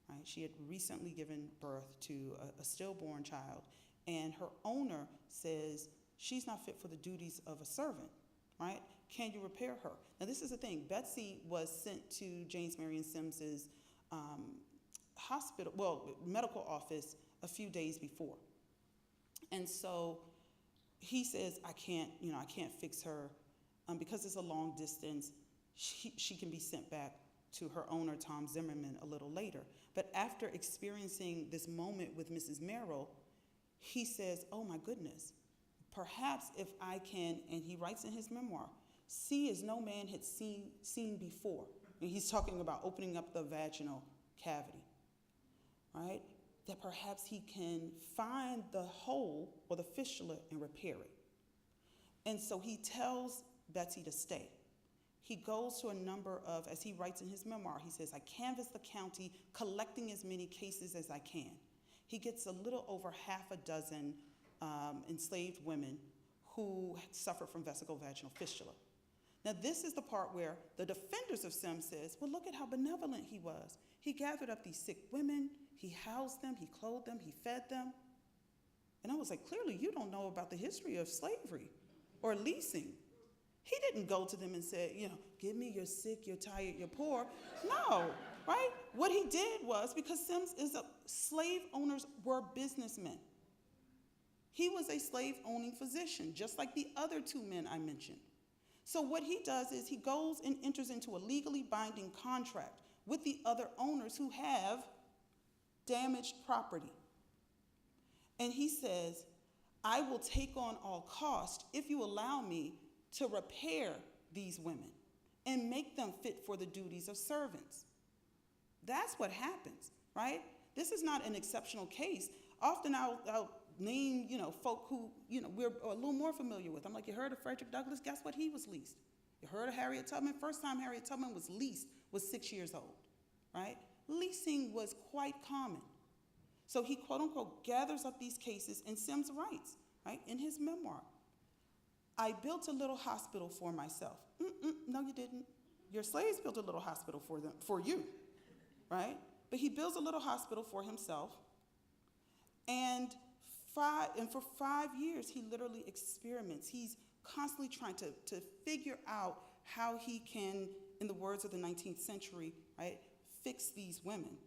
right? She had recently given birth to a stillborn child, and her owner says she's not fit for the duties of a servant, right? Can you repair her? Now, this is the thing. Betsy was sent to James Marion Sims's medical office a few days before. And so he says, I can't fix her. Because it's a long distance, she can be sent back to her owner, Tom Zimmerman, a little later. But after experiencing this moment with Mrs. Merrill, he says, oh my goodness, perhaps if I can, and he writes in his memoir, see as no man had seen before. And he's talking about opening up the vaginal cavity, right? That perhaps he can find the hole or the fistula and repair it. And so he tells Betsy to stay. He goes to a number of, as he writes in his memoir, he says, I canvass the county, collecting as many cases as I can. He gets a little over half a dozen enslaved women who suffer from vesicovaginal fistula. Now, this is the part where the defenders of Sims says, well, look at how benevolent he was. He gathered up these sick women, he housed them, he clothed them, he fed them. And I was like, clearly you don't know about the history of slavery or leasing. He didn't go to them and say, give me you're sick, you're tired, you're poor. No, right? What he did was, because slave owners were businessmen. He was a slave-owning physician, just like the other two men I mentioned. So what he does is he goes and enters into a legally binding contract with the other owners who have damaged property. And he says, I will take on all cost if you allow me to repair these women and make them fit for the duties of servants. That's what happens, right? This is not an exceptional case. Often I'll name, folk who, we're a little more familiar with. I'm like, you heard of Frederick Douglass? Guess what? He was leased. You heard of Harriet Tubman? First time Harriet Tubman was leased was 6 years old, right? Leasing was quite common. So he, quote unquote, gathers up these cases, and Sims writes, right, in his memoir, I built a little hospital for myself. No, you didn't. Your slaves built a little hospital for you, right? But he builds a little hospital for himself, and for 5 years, he literally experiments. He's constantly trying to figure out how he can, in the words of the 19th century, right, fix these women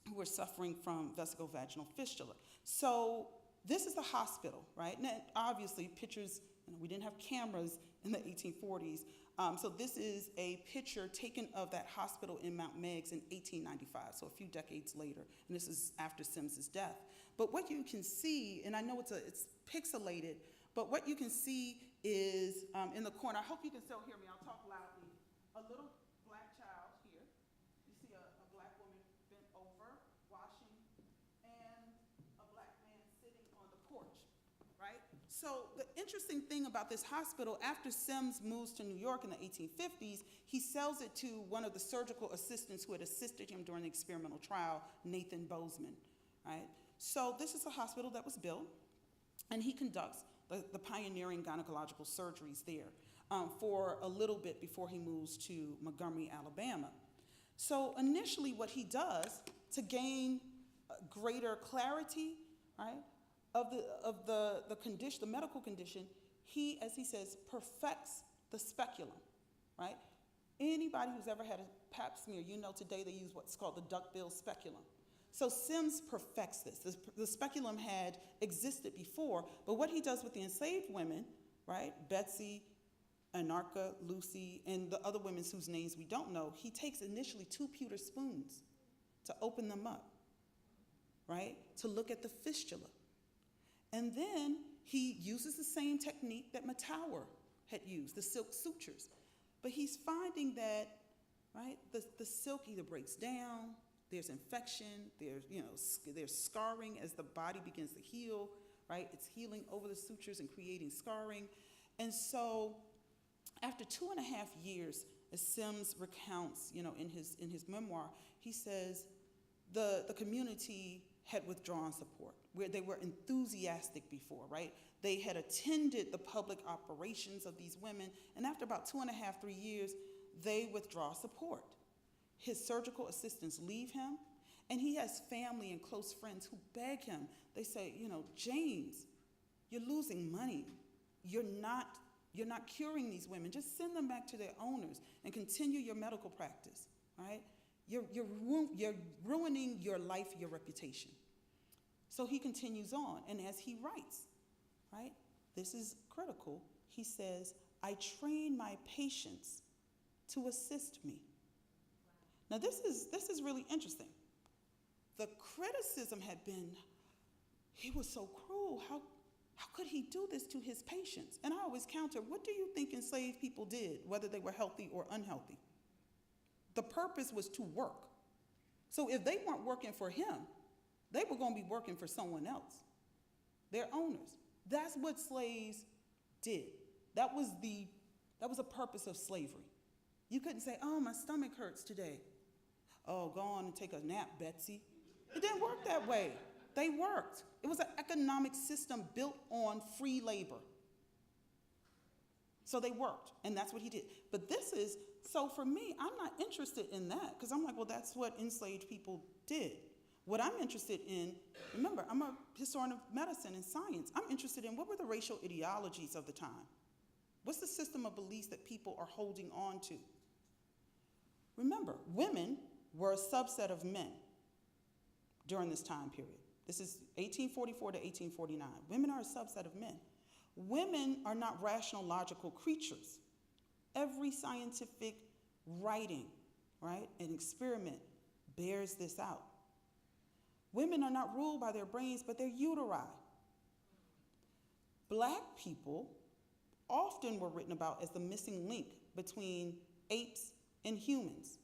who are suffering from vesicovaginal fistula. So this is the hospital, right? Now, obviously, pictures, we didn't have cameras in the 1840s. So this is a picture taken of that hospital in Mount Meigs in 1895, so a few decades later. And this is after Sims's death. But what you can see, and I know it's pixelated, but what you can see is in the corner, I hope you can still hear me, I'll talk loudly, a little black child here. You see a black woman bent over, washing, and a black man sitting on the porch, right? So the interesting thing about this hospital, after Sims moves to New York in the 1850s, he sells it to one of the surgical assistants who had assisted him during the experimental trial, Nathan Bozeman, right? So this is a hospital that was built, and he conducts the pioneering gynecological surgeries there for a little bit before he moves to Montgomery, Alabama. So initially what he does to gain greater clarity, right, of the condition, the medical condition, he, as he says, perfects the speculum, right? Anybody who's ever had a pap smear, today they use what's called the duckbill speculum. So Sims perfects this. The speculum had existed before, but what he does with the enslaved women, right, Betsy, Anarcha, Lucy, and the other women whose names we don't know, he takes initially 2 pewter spoons to open them up, right, to look at the fistula. And then he uses the same technique that Matawa had used, the silk sutures. But he's finding that, right, the silk either breaks down, there's infection, there's scarring as the body begins to heal, right? It's healing over the sutures and creating scarring. And so after 2.5 years, as Sims recounts, in his memoir, he says the community had withdrawn support, where they were enthusiastic before, right? They had attended the public operations of these women, and after about 2.5, 3 years, they withdraw support. His surgical assistants leave him, And he has family and close friends who beg him. They say, James, you're losing money. You're not curing these women. Just send them back to their owners and continue your medical practice, right? You're ruining your life, your reputation. So he continues on, and as he writes, right, this is critical. He says, I train my patients to assist me. Now this is really interesting. The criticism had been, he was so cruel. How could he do this to his patients? And I always counter, what do you think enslaved people did, whether they were healthy or unhealthy? The purpose was to work. So if they weren't working for him, they were going to be working for someone else, their owners. That's what slaves did. That was a purpose of slavery. You couldn't say, oh, my stomach hurts today. Oh, go on and take a nap, Betsy. It didn't work that way. They worked. It was an economic system built on free labor. So they worked, and that's what he did. But so for me, I'm not interested in that, because I'm like, well, that's what enslaved people did. What I'm interested in, remember, I'm a historian of medicine and science. I'm interested in what were the racial ideologies of the time? What's the system of beliefs that people are holding on to? Remember, women were a subset of men during this time period. This is 1844 to 1849. Women are a subset of men. Women are not rational, logical creatures. Every scientific writing, right, and experiment bears this out. Women are not ruled by their brains, but their uteri. Black people often were written about as the missing link between apes and humans.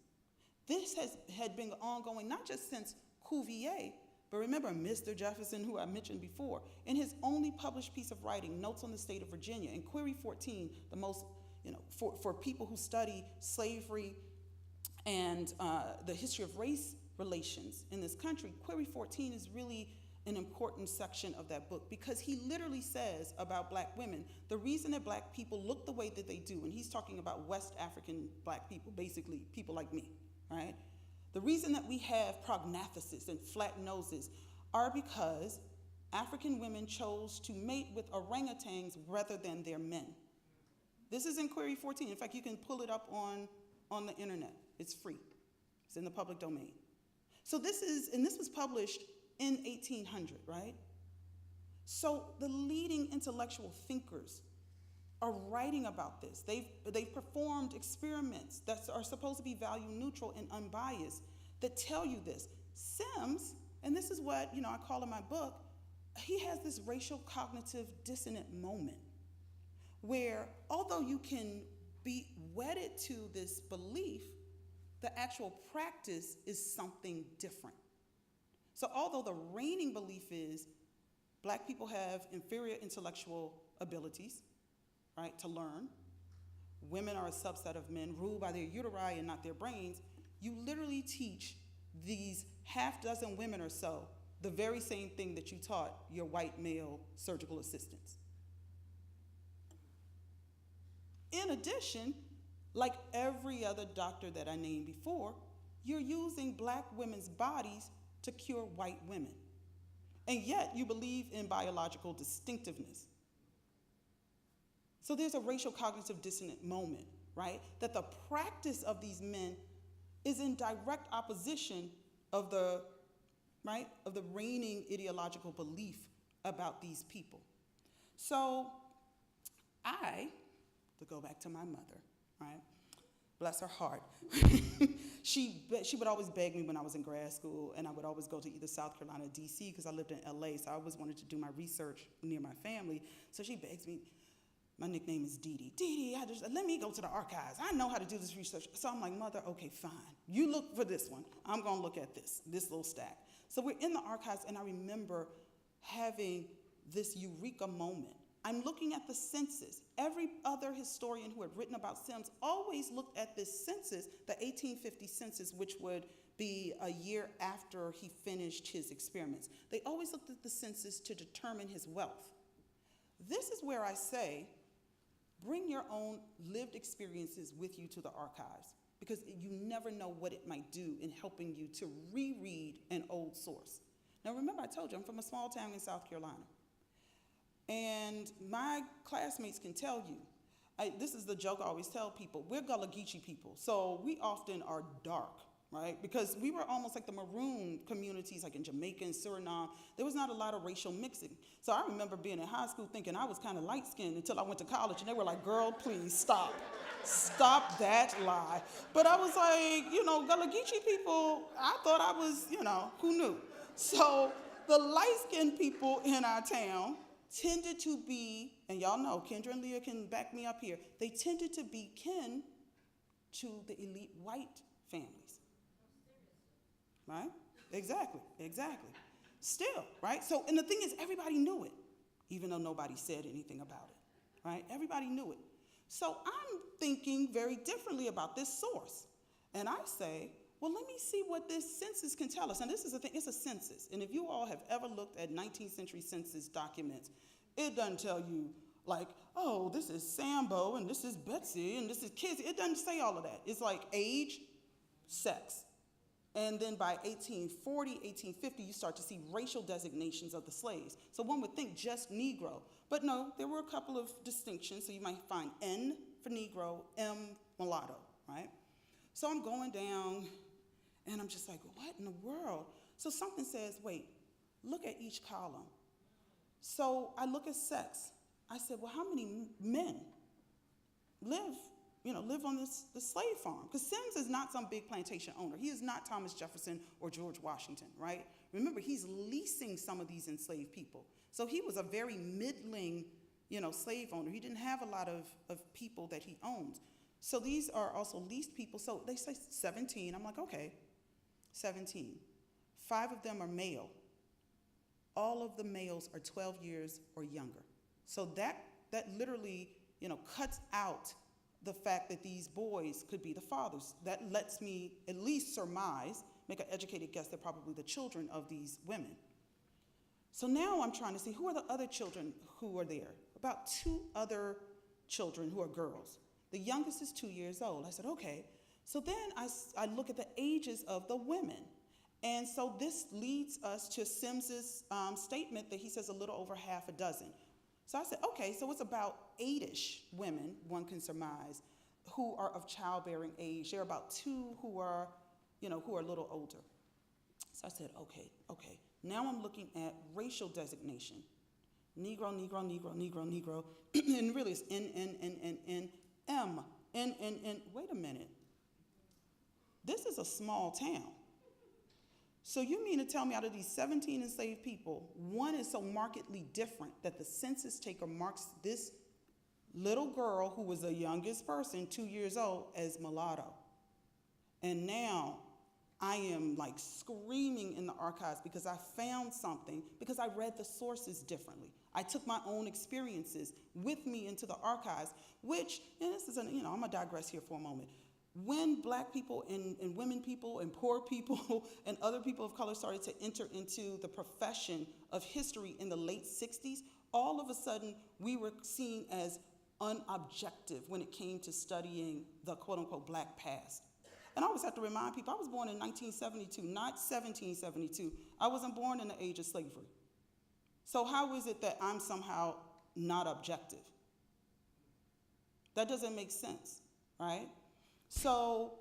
This had been ongoing not just since Cuvier, but remember Mr. Jefferson, who I mentioned before, in his only published piece of writing, Notes on the State of Virginia, in Query 14, the most, for people who study slavery and the history of race relations in this country, Query 14 is really an important section of that book, because he literally says about black women, the reason that black people look the way that they do, and he's talking about West African black people, basically people like me, right? The reason that we have prognathsis and flat noses are because African women chose to mate with orangutans rather than their men. This is in Query 14. In fact, you can pull it up on the internet. It's free. It's in the public domain. So this was published in 1800, right? So the leading intellectual thinkers are writing about this. They've performed experiments that are supposed to be value neutral and unbiased that tell you this. Sims, and this is what I call in my book, he has this racial cognitive dissonant moment where although you can be wedded to this belief, the actual practice is something different. So although the reigning belief is black people have inferior intellectual abilities, right, to learn, women are a subset of men ruled by their uteri and not their brains, you literally teach these half dozen women or so the very same thing that you taught your white male surgical assistants. In addition, like every other doctor that I named before, you're using black women's bodies to cure white women. And yet you believe in biological distinctiveness. So there's a racial cognitive dissonant moment, right? That the practice of these men is in direct opposition of the reigning ideological belief about these people. So to go back to my mother, right? Bless her heart. She would always beg me when I was in grad school, and I would always go to either South Carolina or DC because I lived in LA, so I always wanted to do my research near my family. So she begs me, my nickname is Dee Dee. Dee Dee, let me go to the archives. I know how to do this research. So I'm like, Mother, okay, fine. You look for this one. I'm going to look at this little stack. So we're in the archives, and I remember having this eureka moment. I'm looking at the census. Every other historian who had written about Sims always looked at this census, the 1850 census, which would be a year after he finished his experiments. They always looked at the census to determine his wealth. This is where I say, bring your own lived experiences with you to the archives, because you never know what it might do in helping you to reread an old source. Now remember, I told you I'm from a small town in South Carolina. And my classmates can tell you, this is the joke I always tell people, we're Gullah Geechee people, so we often are dark, right? Because we were almost like the maroon communities, like in Jamaica and Suriname. There was not a lot of racial mixing. So I remember being in high school thinking I was kind of light-skinned until I went to college, and they were like, girl, please stop. Stop that lie. But I was like, Gullah Geechee people, I thought I was, who knew? So the light-skinned people in our town tended to be, and y'all know, Kendra and Leah can back me up here, they tended to be kin to the elite white families. Right? Exactly. Still, right? So, and the thing is, everybody knew it, even though nobody said anything about it, right? Everybody knew it. So I'm thinking very differently about this source. And I say, well, let me see what this census can tell us. And this is the thing, it's a census. And if you all have ever looked at 19th century census documents, it doesn't tell you like, oh, this is Sambo, and this is Betsy, and this is Kizzy. It doesn't say all of that. It's like age, sex. And then by 1840, 1850, you start to see racial designations of the slaves. So one would think just Negro. But no, there were a couple of distinctions. So you might find N for Negro, M mulatto, right? So I'm going down, and I'm just like, what in the world? So something says, wait, look at each column. So I look at sex. I said, well, how many men live on this slave farm? Because Sims is not some big plantation owner. He is not Thomas Jefferson or George Washington, right? Remember, he's leasing some of these enslaved people. So he was a very middling, slave owner. He didn't have a lot of people that he owned. So these are also leased people. So they say 17. I'm like, okay, 17. 5 of them are male. All of the males are 12 years or younger. So that literally, cuts out the fact that these boys could be the fathers. That lets me at least surmise, make an educated guess, they're probably the children of these women. So now I'm trying to see who are the other children who are there. About 2 other children who are girls. The youngest is 2 years old. I said, okay. So then I look at the ages of the women. And so this leads us to Sims's statement that he says a little over half a dozen. So I said, okay, so it's about 8-ish women, one can surmise, who are of childbearing age. There are about 2 who are a little older. So I said, okay. Now I'm looking at racial designation. Negro, Negro, Negro, Negro, Negro. And really it's N, M, N. Wait a minute. This is a small town. So you mean to tell me out of these 17 enslaved people, one is so markedly different that the census taker marks this little girl, who was the youngest person, 2 years old, as mulatto. And now I am like screaming in the archives because I found something, because I read the sources differently. I took my own experiences with me into the archives, which, and this is, I'm gonna digress here for a moment. When black people and women people and poor people and other people of color started to enter into the profession of history in the late 60s, all of a sudden we were seen as unobjective when it came to studying the quote-unquote black past. And I always have to remind people, I was born in 1972, not 1772. I wasn't born in the age of slavery. So how is it that I'm somehow not objective? That doesn't make sense, right? So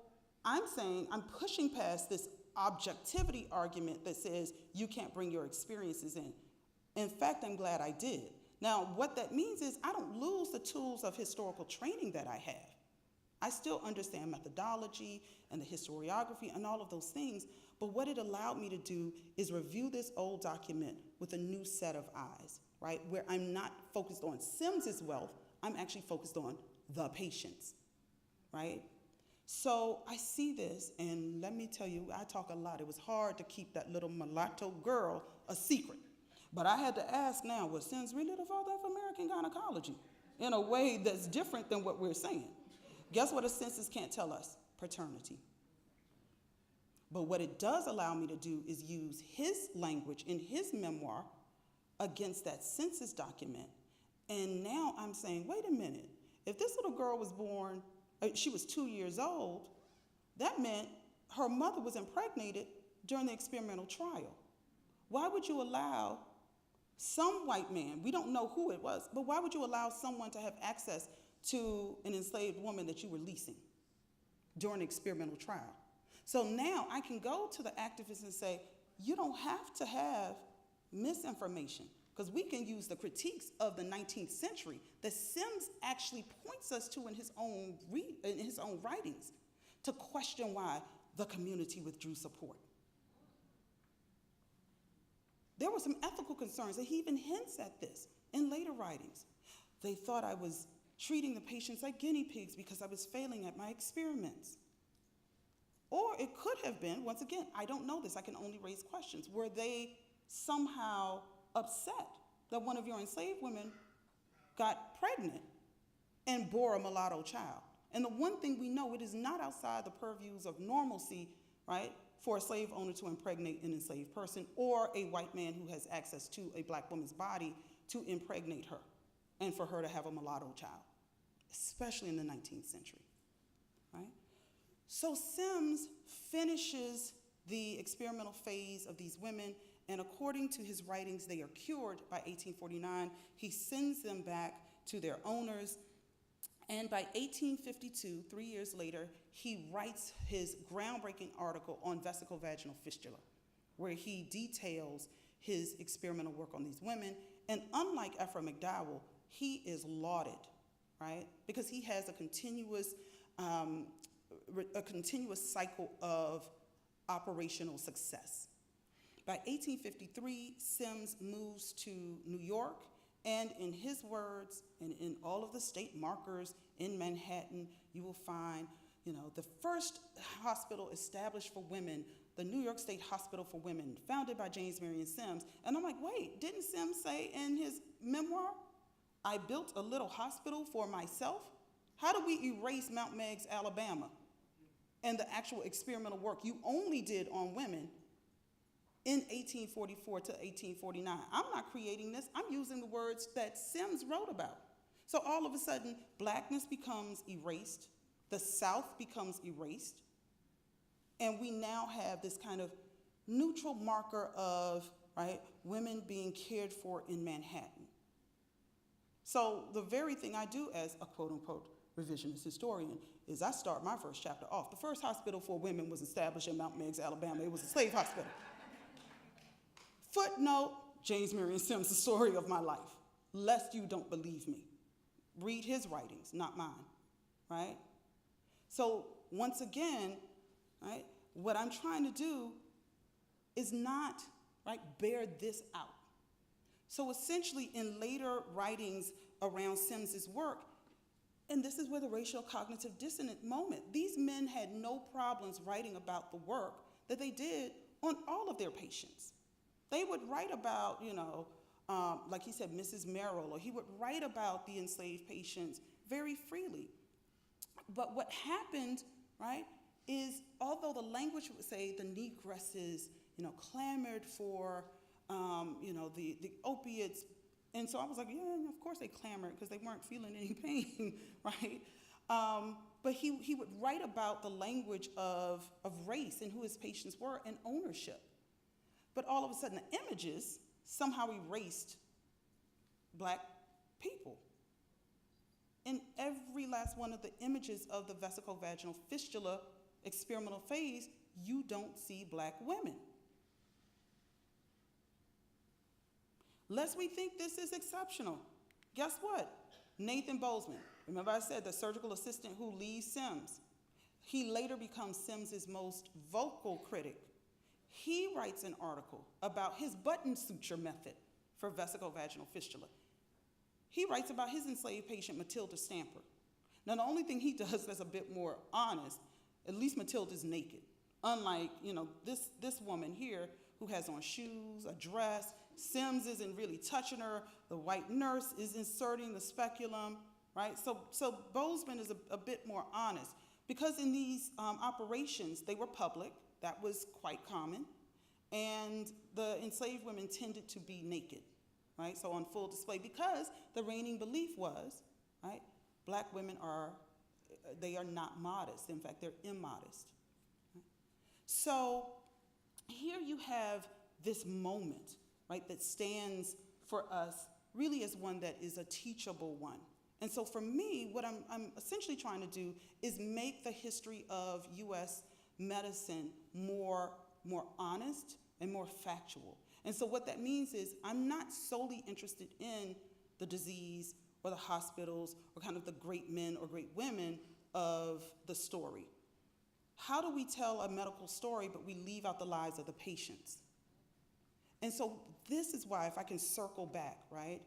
I'm saying I'm pushing past this objectivity argument that says you can't bring your experiences in. In fact, I'm glad I did. Now, what that means is I don't lose the tools of historical training that I have. I still understand methodology and the historiography and all of those things, but what it allowed me to do is review this old document with a new set of eyes, right? Where I'm not focused on Sims's wealth, I'm actually focused on the patients, right? So I see this, and let me tell you, I talk a lot. It was hard to keep that little mulatto girl a secret. But I had to ask now, was Sims really the father of American gynecology? In a way that's different than what we're saying. Guess what a census can't tell us? Paternity. But what it does allow me to do is use his language in his memoir against that census document. And now I'm saying, wait a minute, if this little girl was born, she was 2 years old, That meant her mother was impregnated during the experimental trial. Why would you allow some white man, we don't know who it was, but why would you allow someone to have access to an enslaved woman that you were leasing during the experimental trial? So now I can go to the activists and say, you don't have to have misinformation, because we can use the critiques of the 19th century that Sims actually points us to in his own writings to question why the community withdrew support. There were some ethical concerns, and he even hints at this in later writings. They thought I was treating the patients like guinea pigs because I was failing at my experiments. Or it could have been, once again, I don't know this, I can only raise questions. Were they somehow upset that one of your enslaved women got pregnant and bore a mulatto child? And the one thing we know, it is not outside the purviews of normalcy, right, for a slave owner to impregnate an enslaved person, or a white man who has access to a black woman's body to impregnate her and for her to have a mulatto child, especially in the 19th century, right? So Sims finishes the experimental phase of these women, and according to his writings, they are cured by 1849. He sends them back to their owners, and by 1852, 3 years later, he writes his groundbreaking article on vesicovaginal fistula, where he details his experimental work on these women. And unlike Ephraim McDowell, he is lauded, right? Because he has a continuous cycle of operational success. By 1853, Sims moves to New York, and in his words, and in all of the state markers in Manhattan, you will find, the first hospital established for women, the New York State Hospital for Women, founded by James Marion Sims. And I'm like, wait, didn't Sims say in his memoir, I built a little hospital for myself? How do we erase Mount Meigs, Alabama, and the actual experimental work you only did on women in 1844 to 1849? I'm not creating this. I'm using the words that Sims wrote about. So all of a sudden, blackness becomes erased. The South becomes erased. And we now have this kind of neutral marker of, right, women being cared for in Manhattan. So the very thing I do as a quote-unquote revisionist historian is I start my first chapter off. The first hospital for women was established in Mount Meigs, Alabama. It was a slave hospital. Footnote, James Marion Sims, the story of my life, lest you don't believe me. Read his writings, not mine, right? So once again, right, what I'm trying to do is not, right, bear this out. So essentially in later writings around Sims's work, and this is where the racial cognitive dissonant moment, these men had no problems writing about the work that they did on all of their patients. They would write about, like he said, Mrs. Merrill, or he would write about the enslaved patients very freely. But what happened, right, is although the language would say the negresses, clamored for, the opiates, and so I was like, yeah, of course they clamored because they weren't feeling any pain, right? But he would write about the language of race and who his patients were and ownership. But all of a sudden, the images somehow erased black people. In every last one of the images of the vesicovaginal fistula experimental phase, you don't see black women. Lest we think this is exceptional, guess what? Nathan Bozeman, remember I said the surgical assistant who leaves Sims, he later becomes Sims's most vocal critic. He writes an article about his button suture method for vesicovaginal fistula. He writes about his enslaved patient, Matilda Stamper. Now, the only thing he does that's a bit more honest, at least Matilda's naked. Unlike, this woman here who has on shoes, a dress. Sims isn't really touching her. The white nurse is inserting the speculum, right? So Bozeman is a bit more honest. Because in these operations, they were public. That was quite common. And the enslaved women tended to be naked, right? So on full display, because the reigning belief was, right, black women they are not modest. In fact, they're immodest. So here you have this moment, right, that stands for us really as one that is a teachable one. And so for me, what I'm essentially trying to do is make the history of U.S. medicine more honest and more factual. And so what that means is I'm not solely interested in the disease or the hospitals or kind of the great men or great women of the story. How do we tell a medical story but we leave out the lives of the patients? And so this is why, if I can circle back, right,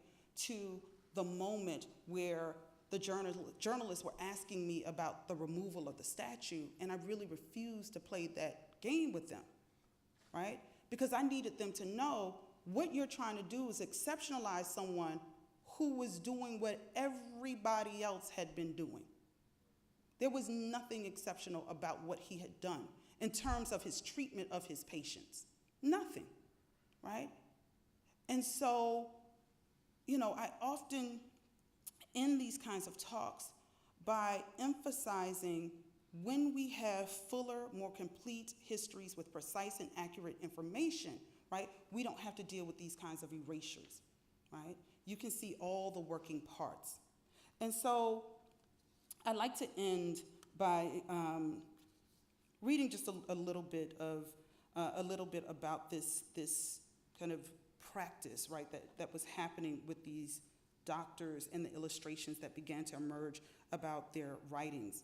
to the moment where the journalists were asking me about the removal of the statue, and I really refused to play that game with them, right? Because I needed them to know what you're trying to do is exceptionalize someone who was doing what everybody else had been doing. There was nothing exceptional about what he had done in terms of his treatment of his patients. Nothing, right? And so, I often end these kinds of talks by emphasizing when we have fuller, more complete histories with precise and accurate information, right, we don't have to deal with these kinds of erasures, right? You can see all the working parts. And so I'd like to end by reading just a little bit about this kind of practice, right, that was happening with these doctors and the illustrations that began to emerge about their writings.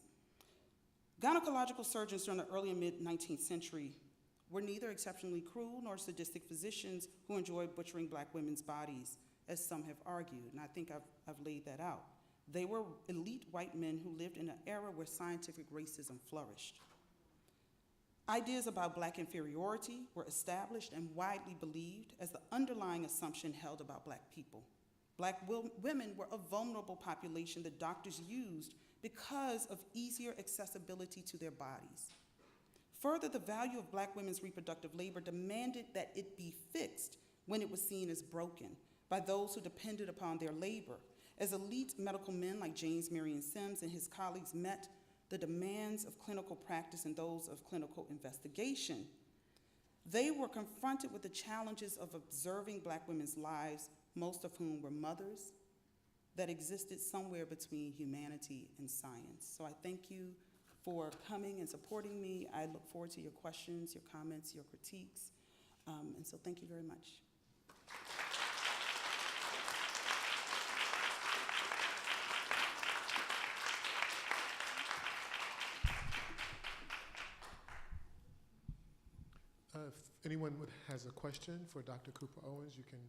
Gynecological surgeons during the early and mid-19th century were neither exceptionally cruel nor sadistic physicians who enjoyed butchering Black women's bodies, as some have argued, and I think I've laid that out. They were elite white men who lived in an era where scientific racism flourished. Ideas about Black inferiority were established and widely believed as the underlying assumption held about Black people. Black women were a vulnerable population that doctors used because of easier accessibility to their bodies. Further, the value of Black women's reproductive labor demanded that it be fixed when it was seen as broken by those who depended upon their labor. As elite medical men like James Marion Sims and his colleagues met the demands of clinical practice and those of clinical investigation, they were confronted with the challenges of observing Black women's lives, most of whom were mothers, that existed somewhere between humanity and science. So I thank you for coming and supporting me. I look forward to your questions, your comments, your critiques, and so thank you very much. If anyone has a question for Dr. Cooper Owens, you can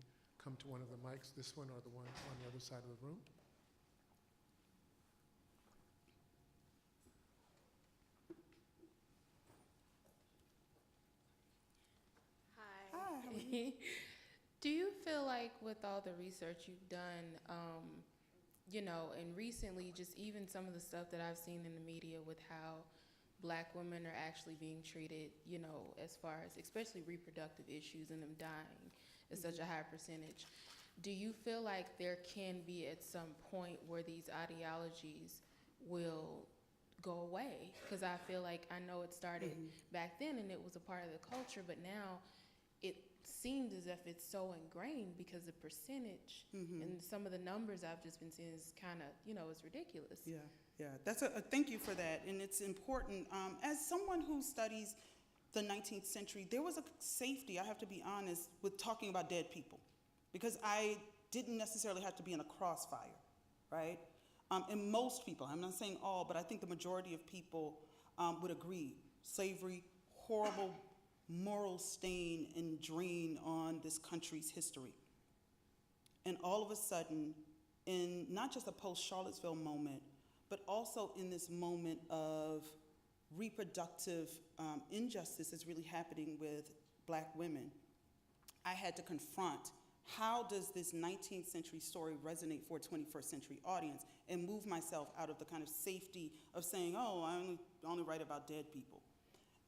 come to one of the mics, this one or the one on the other side of the room. Hi. Hi, how are you? Do you feel like with all the research you've done, and recently just even some of the stuff that I've seen in the media with how Black women are actually being treated, as far as especially reproductive issues and them dying is such a high percentage. Do you feel like there can be at some point where these ideologies will go away? Because I feel like I know it started back then and it was a part of the culture, but now it seems as if it's so ingrained because the percentage and some of the numbers I've just been seeing is kind of, it's ridiculous. Yeah, that's thank you for that, and it's important. As someone who studies the 19th century, there was a safety, I have to be honest, with talking about dead people, because I didn't necessarily have to be in a crossfire, right? And most people, I'm not saying all, but I think the majority of people would agree, slavery, horrible moral stain and drain on this country's history. And all of a sudden, in not just a post-Charlottesville moment, but also in this moment of reproductive injustice that's really happening with Black women, I had to confront how does this 19th century story resonate for a 21st century audience, and move myself out of the kind of safety of saying, oh, I only write about dead people.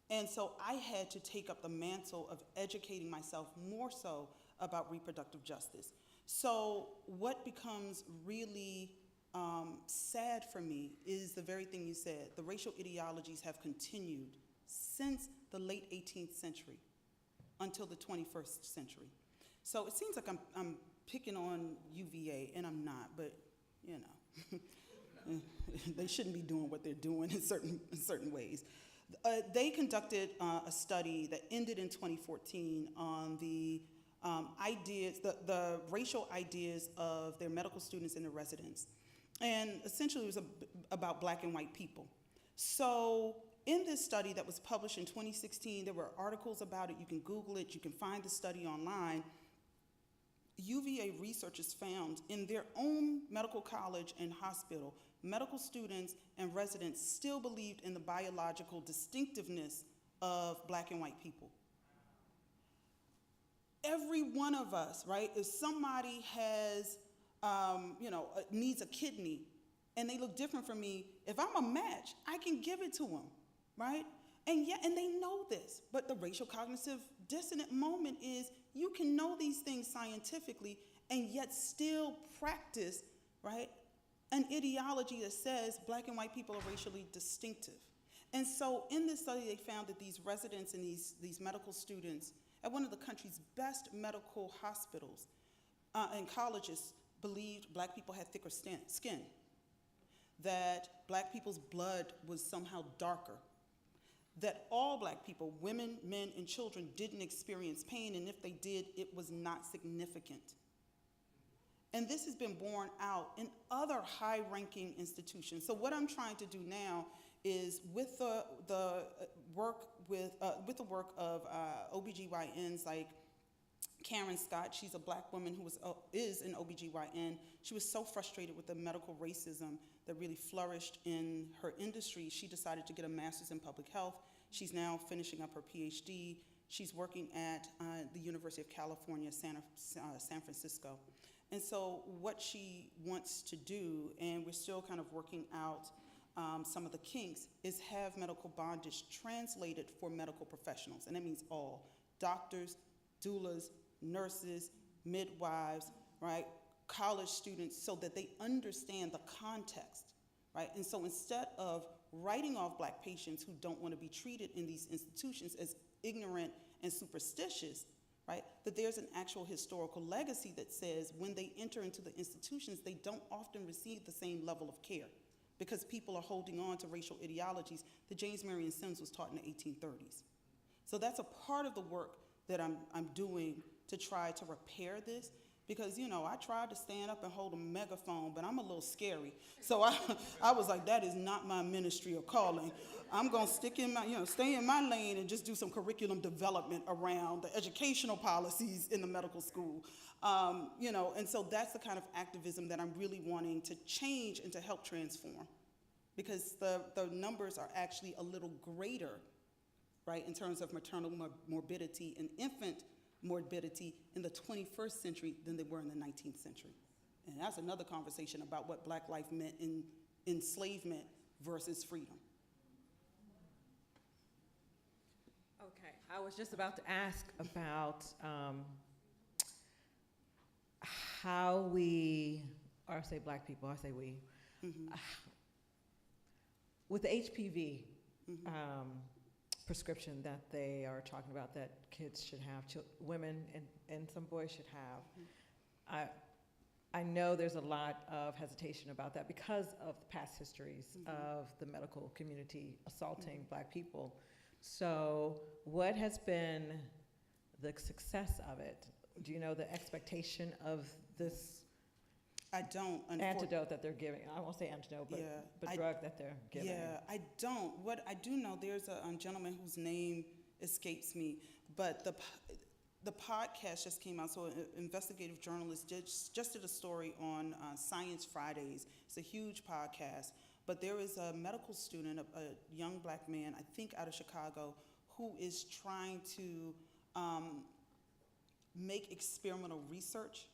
And so I had to take up the mantle of educating myself more so about reproductive justice. So what becomes really sad for me is the very thing you said. The racial ideologies have continued since the late 18th century until the 21st century. So it seems like I'm picking on UVA, and I'm not, but you know, they shouldn't be doing what they're doing in certain ways. They conducted a study that ended in 2014 on the ideas, the racial ideas of their medical students and their residents. And essentially it was about Black and white people. So in this study that was published in 2016, there were articles about it. You can Google it. You can find the study online. UVA researchers found in their own medical college and hospital, medical students and residents still believed in the biological distinctiveness of Black and white people. Every one of us, right, if somebody has, needs a kidney and they look different from me, if I'm a match, I can give it to them, right? And they know this, but the racial cognitive dissonant moment is you can know these things scientifically and yet still practice, right, an ideology that says Black and white people are racially distinctive. And so in this study, they found that these residents and these medical students at one of the country's best medical hospitals and colleges believed Black people had thicker skin, that Black people's blood was somehow darker, that all Black people, women, men, and children, didn't experience pain, and if they did, it was not significant. And this has been borne out in other high-ranking institutions. So what I'm trying to do now is with the work of OBGYNs like Karen Scott. She's a Black woman who is an OBGYN. She was so frustrated with the medical racism that really flourished in her industry. She decided to get a master's in public health. She's now finishing up her PhD. She's working at the University of California, San Francisco. And so what she wants to do, and we're still kind of working out some of the kinks, is have medical bondage translated for medical professionals. And that means all doctors, doulas, nurses, midwives, right, college students, so that they understand the context, right? And so instead of writing off Black patients who don't want to be treated in these institutions as ignorant and superstitious, right, that there's an actual historical legacy that says when they enter into the institutions, they don't often receive the same level of care because people are holding on to racial ideologies that James Marion Sims was taught in the 1830s. So that's a part of the work that I'm doing to try to repair this, because, you know, I tried to stand up and hold a megaphone, but I'm a little scary. So I was like, that is not my ministry or calling. I'm gonna stick in my, stay in my lane and just do some curriculum development around the educational policies in the medical school. And so that's the kind of activism that I'm really wanting to change and to help transform, because the numbers are actually a little greater, right, in terms of maternal morbidity and infant morbidity in the 21st century than they were in the 19th century. And that's another conversation about what Black life meant in enslavement versus freedom. Okay, I was just about to ask about how we, or I say Black people, I say we, with the HPV prescription that they are talking about that kids should have, women and some boys should have. I know there's a lot of hesitation about that because of the past histories of the medical community assaulting Black people. So what has been the success of it? Do you know the expectation of this I don't, antidote that they're giving? I won't say antidote, but drug that they're giving. Yeah, I don't. What I do know, there's a gentleman whose name escapes me, but the podcast just came out. So an investigative journalist just did a story on Science Fridays. It's a huge podcast. But there is a medical student, a young Black man, I think out of Chicago, who is trying to make experimental research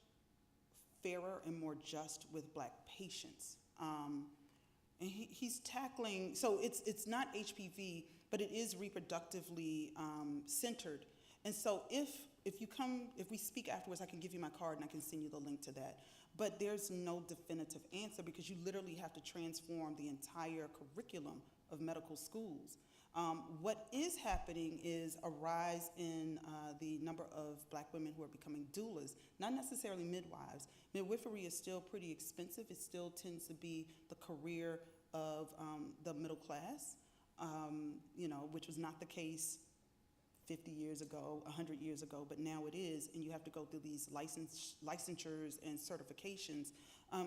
fairer and more just with Black patients. And he's tackling, so it's not HPV, but it is reproductively centered. And so if we speak afterwards, I can give you my card and I can send you the link to that. But there's no definitive answer because you literally have to transform the entire curriculum of medical schools. What is happening is a rise in the number of Black women who are becoming doulas, not necessarily midwives. Midwifery is still pretty expensive. It still tends to be the career of the middle class, which was not the case 50 years ago, 100 years ago, but now it is, and you have to go through these licensures and certifications.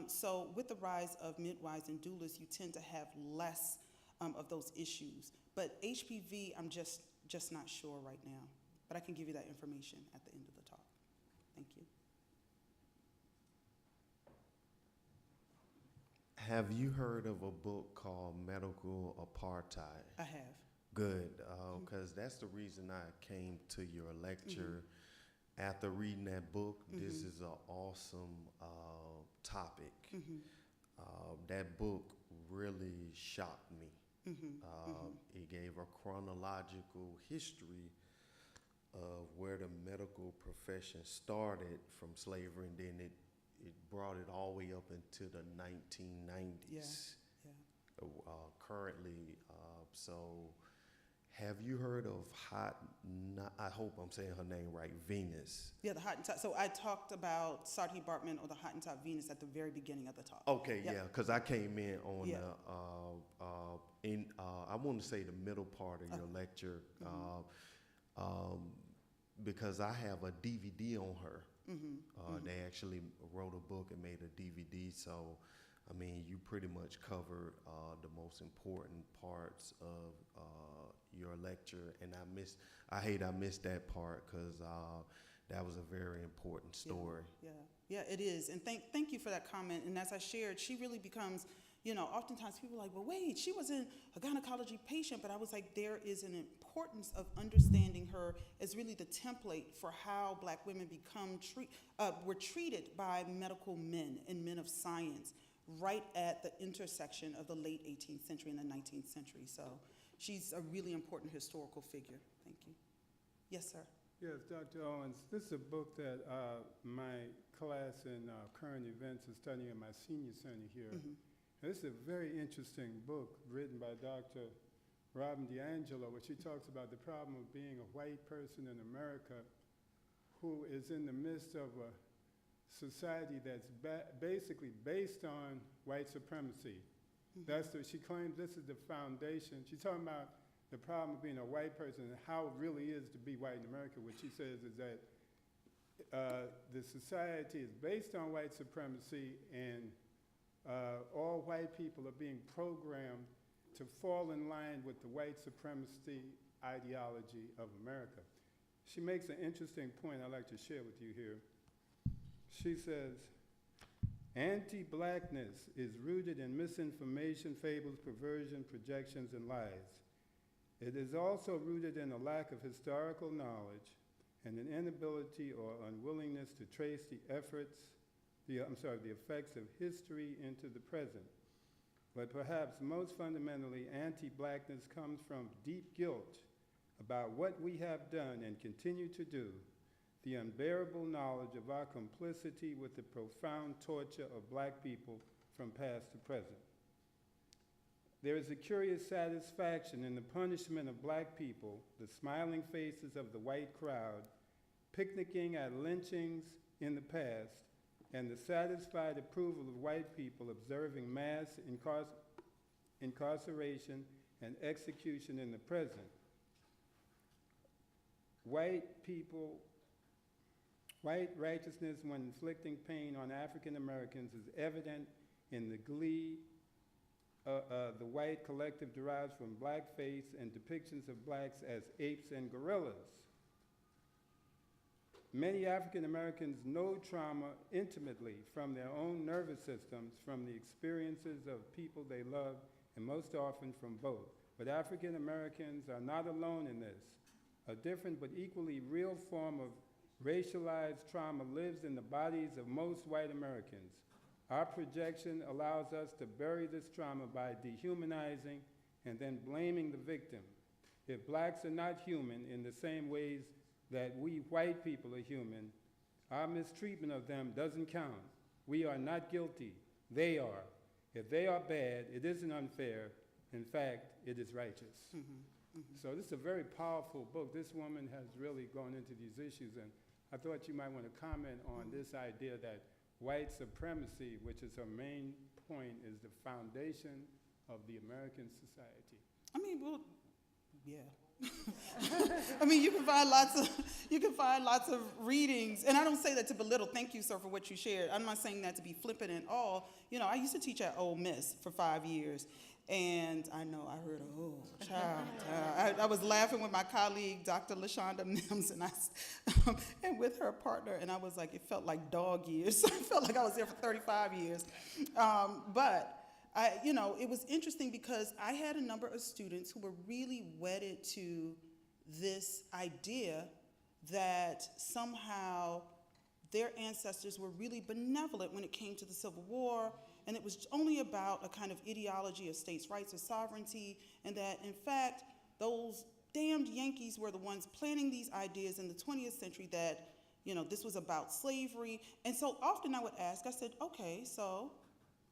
So with the rise of midwives and doulas, you tend to have less of those issues. But HPV, I'm just not sure right now. But I can give you that information at the end of the talk. Thank you. Have you heard of a book called Medical Apartheid? I have. Good, because that's the reason I came to your lecture. After reading that book, this is an awesome topic. That book really shocked me. It gave a chronological history of where the medical profession started from slavery, and then it brought it all the way up into the 1990s. Currently, so have you heard of I hope I'm saying her name right, Venus? Yeah, the Hottentot. So I talked about Sati Baartman or the Hottentot Venus at the very beginning of the talk. Okay, Yep. yeah, because I came in on Yeah. I want to say the middle part of your lecture, because I have a DVD on her. They actually wrote a book and made a DVD, so I mean, you pretty much covered the most important parts of your lecture, and I hate I missed that part because that was a very important story. Yeah, it is. And thank you for that comment. And as I shared, she really becomes, oftentimes people are like, well, wait, she wasn't a gynecology patient, but I was like, there is an importance of understanding her as really the template for how Black women were treated by medical men and men of science right at the intersection of the late 18th century and the 19th century. So she's a really important historical figure. Thank you. Yes, sir. Yes, Dr. Owens, this is a book that my class in current events is studying in my senior center here. This is a very interesting book written by Dr. Robin DiAngelo, where she talks about the problem of being a white person in America who is in the midst of a society that's basically based on white supremacy. She claims this is the foundation. She's talking about the problem of being a white person and how it really is to be white in America. What she says is that the society is based on white supremacy, and all white people are being programmed to fall in line with the white supremacy ideology of America. She makes an interesting point I'd like to share with you here. She says, anti-Blackness is rooted in misinformation, fables, perversion, projections, and lies. It is also rooted in a lack of historical knowledge and an inability or unwillingness to trace the effects of history into the present. But perhaps most fundamentally, anti-Blackness comes from deep guilt about what we have done and continue to do, the unbearable knowledge of our complicity with the profound torture of Black people from past to present. There is a curious satisfaction in the punishment of Black people, the smiling faces of the white crowd, picnicking at lynchings in the past, and the satisfied approval of white people observing mass incarceration and execution in the present. White righteousness when inflicting pain on African Americans is evident in the glee the white collective derives from blackface and depictions of blacks as apes and gorillas. Many African Americans know trauma intimately from their own nervous systems, from the experiences of people they love, and most often from both. But African Americans are not alone in this. A different but equally real form of racialized trauma lives in the bodies of most white Americans. Our projection allows us to bury this trauma by dehumanizing and then blaming the victim. If blacks are not human in the same ways that we white people are human, our mistreatment of them doesn't count. We are not guilty. They are. If they are bad, it isn't unfair. In fact, it is righteous. So this is a very powerful book. This woman has really gone into these issues, and I thought you might want to comment on this idea that white supremacy, which is her main point, is the foundation of the American society. I mean, well, yeah. I mean, you can find lots of readings, and I don't say that to belittle. Thank you, sir, for what you shared. I'm not saying that to be flippant at all. You know, I used to teach at Ole Miss for 5 years, and I know I heard, oh, child. I was laughing with my colleague, Dr. LaShonda Mims, and with her partner, and I was like, it felt like dog years. I felt like I was there for 35 years. But it was interesting because I had a number of students who were really wedded to this idea that somehow their ancestors were really benevolent when it came to the Civil War, and it was only about a kind of ideology of states' rights or sovereignty, and that, in fact, those damned Yankees were the ones planting these ideas in the 20th century that, this was about slavery. And so often I would ask, I said, okay, so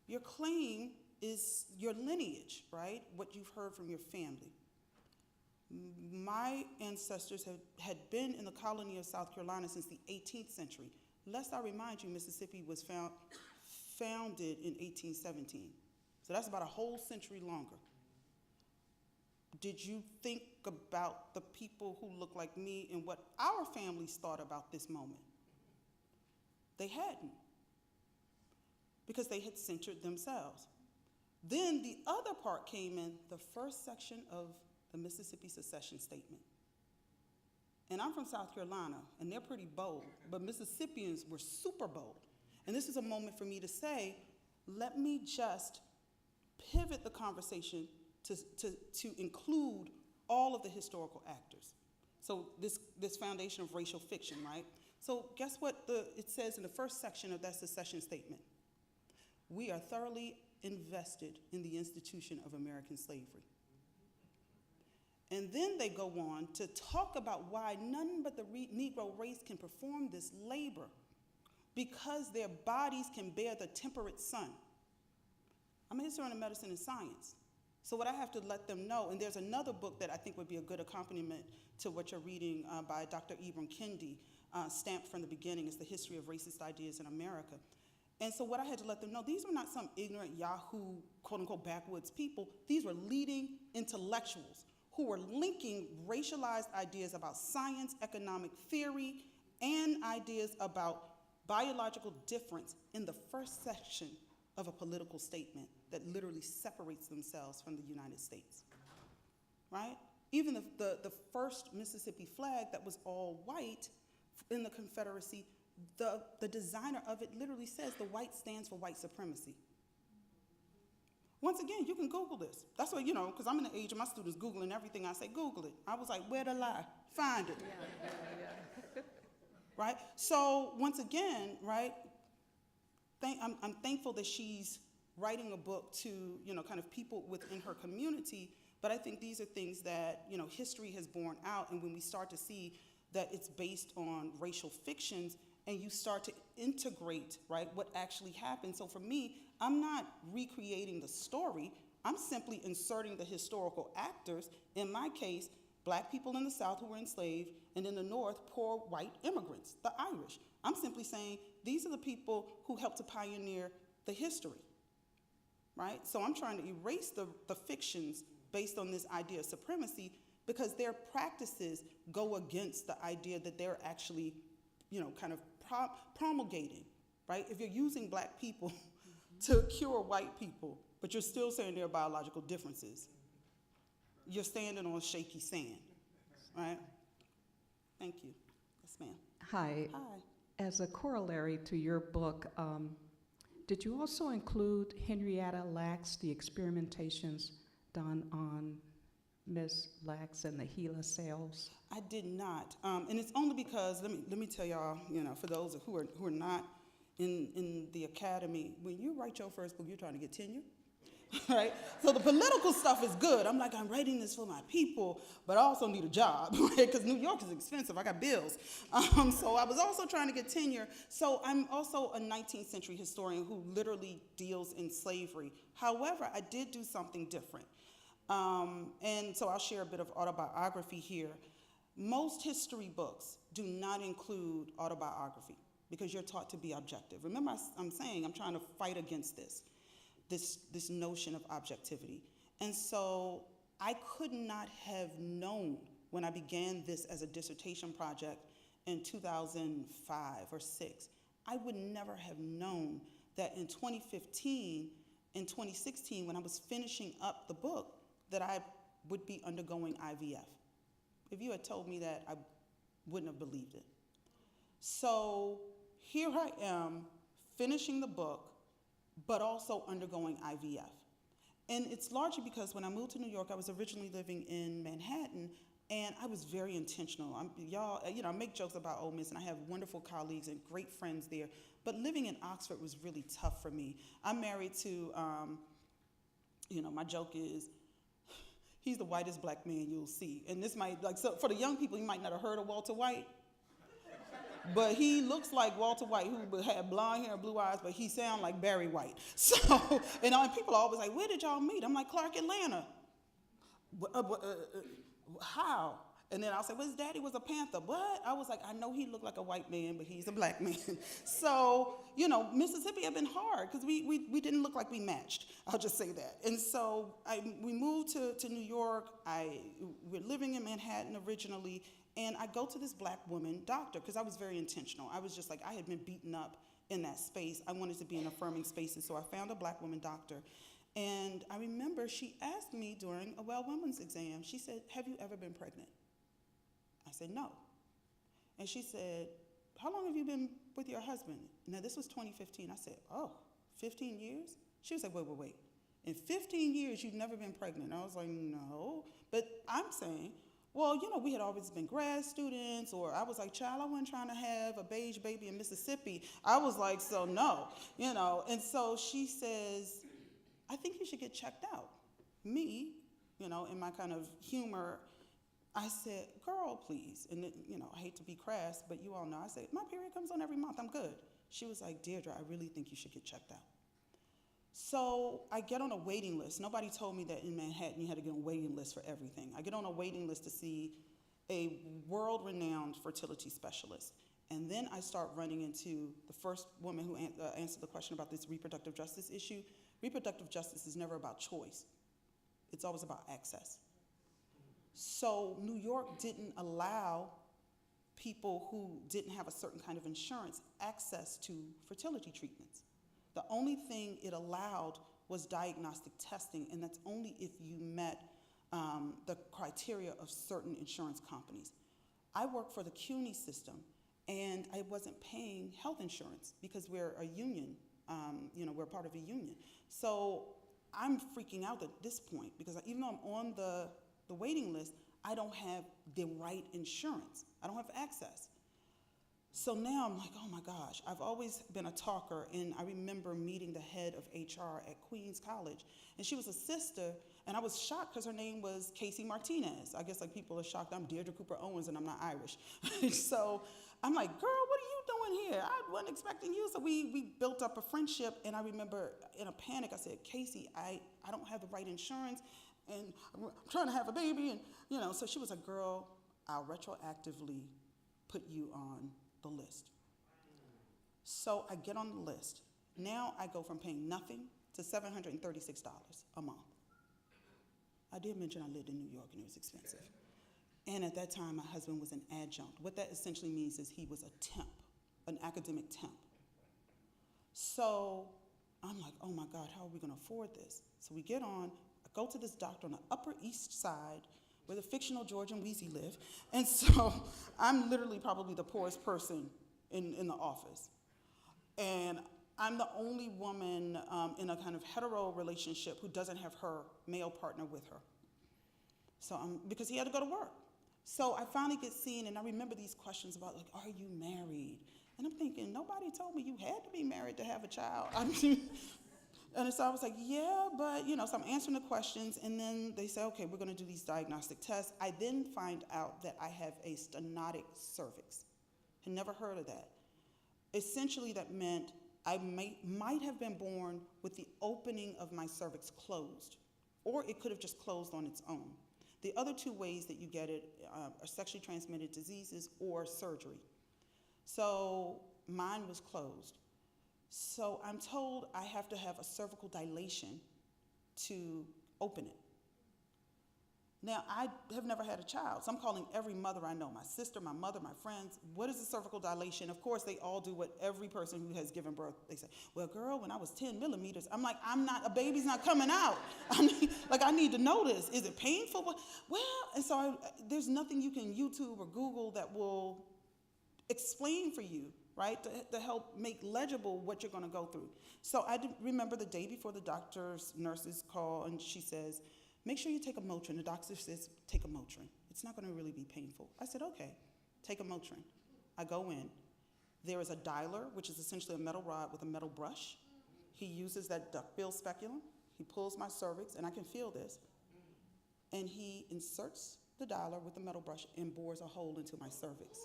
your claim is your lineage, right? What you've heard from your family. My ancestors had been in the colony of South Carolina since the 18th century. Lest I remind you, Mississippi was founded in 1817. So that's about a whole century longer. Did you think about the people who look like me and what our families thought about this moment? They hadn't, because they had centered themselves. Then the other part came in, the first section of the Mississippi Secession Statement. And I'm from South Carolina, and they're pretty bold, but Mississippians were super bold. And this is a moment for me to say, let me just pivot the conversation to include all of the historical actors. So this foundation of racial fiction, right? So guess what it says in the first section of that secession statement? We are thoroughly invested in the institution of American slavery. And then they go on to talk about why none but the Negro race can perform this labor, because their bodies can bear the temperate sun. I'm a historian of medicine and science. So what I have to let them know, and there's another book that I think would be a good accompaniment to what you're reading by Dr. Ibram Kendi, Stamped from the Beginning, is the history of racist ideas in America. And so what I had to let them know, these were not some ignorant Yahoo, quote unquote, backwoods people. These were leading intellectuals who were linking racialized ideas about science, economic theory, and ideas about biological difference in the first section of a political statement that literally separates themselves from the United States, right? Even the first Mississippi flag that was all white in the Confederacy, the designer of it literally says the white stands for white supremacy. Once again, you can Google this. That's what, because I'm in the age of my students Googling everything I say, Google it. I was like, where to lie? Find it. Yeah. Right? So once again, right, I'm thankful that she's writing a book to, kind of people within her community, but I think these are things that, history has borne out, and when we start to see that it's based on racial fictions, and you start to integrate, right, what actually happened. So for me, I'm not recreating the story, I'm simply inserting the historical actors. In my case, Black people in the South who were enslaved, and in the North, poor white immigrants, the Irish. I'm simply saying these are the people who helped to pioneer the history, right? So I'm trying to erase the fictions based on this idea of supremacy, because their practices go against the idea that they're actually, kind of promulgating, right? If you're using Black people to cure white people, but you're still saying there are biological differences, you're standing on shaky sand, right? Thank you. Yes, ma'am. Hi. Hi. As a corollary to your book, did you also include Henrietta Lacks, the experimentations done on Ms. Lacks and the HeLa cells? I did not, and it's only because, let me tell y'all, for those who are not in the academy, when you write your first book, you're trying to get tenure. Right? So the political stuff is good. I'm like, I'm writing this for my people, but I also need a job, right? Because New York is expensive. I got bills. So I was also trying to get tenure. So I'm also a 19th century historian who literally deals in slavery. However, I did do something different. And so I'll share a bit of autobiography here. Most history books do not include autobiography because you're taught to be objective. Remember, I'm saying I'm trying to fight against this notion of objectivity. And so I could not have known when I began this as a dissertation project in 2005 or 6, I would never have known that in 2015, in 2016, when I was finishing up the book, that I would be undergoing IVF. If you had told me that, I wouldn't have believed it. So here I am, finishing the book, but also undergoing IVF. And it's largely because when I moved to New York, I was originally living in Manhattan, and I was very intentional. I make jokes about Ole Miss, and I have wonderful colleagues and great friends there, but living in Oxford was really tough for me. I'm married to, my joke is, he's the whitest black man you'll see. And this might, so for the young people, you might not have heard of Walter White, but he looks like Walter White, who had blonde hair and blue eyes, but he sounds like Barry White. So, and people are always like, where did y'all meet? I'm like, Clark, Atlanta. How? And then I'll say, well, his daddy was a Panther. What? I was like, I know he looked like a white man, but he's a black man. So, Mississippi had been hard because we didn't look like we matched. I'll just say that. And so we moved to New York. We're living in Manhattan originally, and I go to this black woman doctor because I was very intentional. I was just like, I had been beaten up in that space. I wanted to be in affirming spaces, so I found a black woman doctor. And I remember she asked me during a well woman's exam, she said, have you ever been pregnant? I said, no. And she said, how long have you been with your husband? Now, this was 2015. I said, 15 years? She was like, wait. In 15 years, you've never been pregnant? I was like, no. But I'm saying, well, we had always been grad students, or I was like, child, I wasn't trying to have a beige baby in Mississippi. I was like, so no, And so she says, I think you should get checked out. Me, in my kind of humor, I said, girl, please. And, I hate to be crass, but you all know. I said, my period comes on every month. I'm good. She was like, Deirdre, I really think you should get checked out. So I get on a waiting list. Nobody told me that in Manhattan you had to get on a waiting list for everything. I get on a waiting list to see a world-renowned fertility specialist. And then I start running into the first woman who answered the question about this reproductive justice issue. Reproductive justice is never about choice. It's always about access. So New York didn't allow people who didn't have a certain kind of insurance access to fertility treatments. The only thing it allowed was diagnostic testing, and that's only if you met the criteria of certain insurance companies. I work for the CUNY system, and I wasn't paying health insurance because we're a union. We're part of a union. So I'm freaking out at this point because even though I'm on the waiting list, I don't have the right insurance. I don't have access. So now I'm like, oh my gosh, I've always been a talker, and I remember meeting the head of HR at Queens College, and she was a sister, and I was shocked because her name was Casey Martinez. I guess people are shocked I'm Deirdre Cooper Owens and I'm not Irish. So I'm like, girl, what are you doing here? I wasn't expecting you. So we built up a friendship, and I remember in a panic, I said, Casey, I don't have the right insurance, and I'm trying to have a baby, and so she was like, girl, I'll retroactively put you on the list. So I get on the list. Now I go from paying nothing to $736 a month. I did mention I lived in New York and it was expensive. And at that time, my husband was an adjunct. What that essentially means is he was a temp, an academic temp. So I'm like, oh my God, how are we gonna afford this? So we get on, I go to this doctor on the Upper East Side where the fictional George and Wheezy live. And so I'm literally probably the poorest person in the office. And I'm the only woman in a kind of hetero relationship who doesn't have her male partner with her. So because he had to go to work. So I finally get seen, and I remember these questions about are you married? And I'm thinking, nobody told me you had to be married to have a child. And so I was like, yeah, but, so I'm answering the questions, and then they say, okay, we're gonna do these diagnostic tests. I then find out that I have a stenotic cervix. Had never heard of that. Essentially, that meant I might have been born with the opening of my cervix closed or it could have just closed on its own. The other two ways that you get it are sexually transmitted diseases or surgery. So mine was closed. So I'm told I have to have a cervical dilation to open it. Now, I have never had a child, so I'm calling every mother I know, my sister, my mother, my friends. What is a cervical dilation? Of course, they all do what every person who has given birth, they say, well, girl, when I was 10 millimeters, I'm like, a baby's not coming out. I need to know this. Is it painful? Well, and so there's nothing you can YouTube or Google that will explain for you, right, to help make legible what you're going to go through. So I remember the day before the nurses call, and she says, make sure you take a Motrin. The doctor says, take a Motrin. It's not going to really be painful. I said, okay, take a Motrin. I go in. There is a dialer, which is essentially a metal rod with a metal brush. He uses that duckbill speculum. He pulls my cervix, and I can feel this. And he inserts the dialer with the metal brush and bores a hole into my cervix.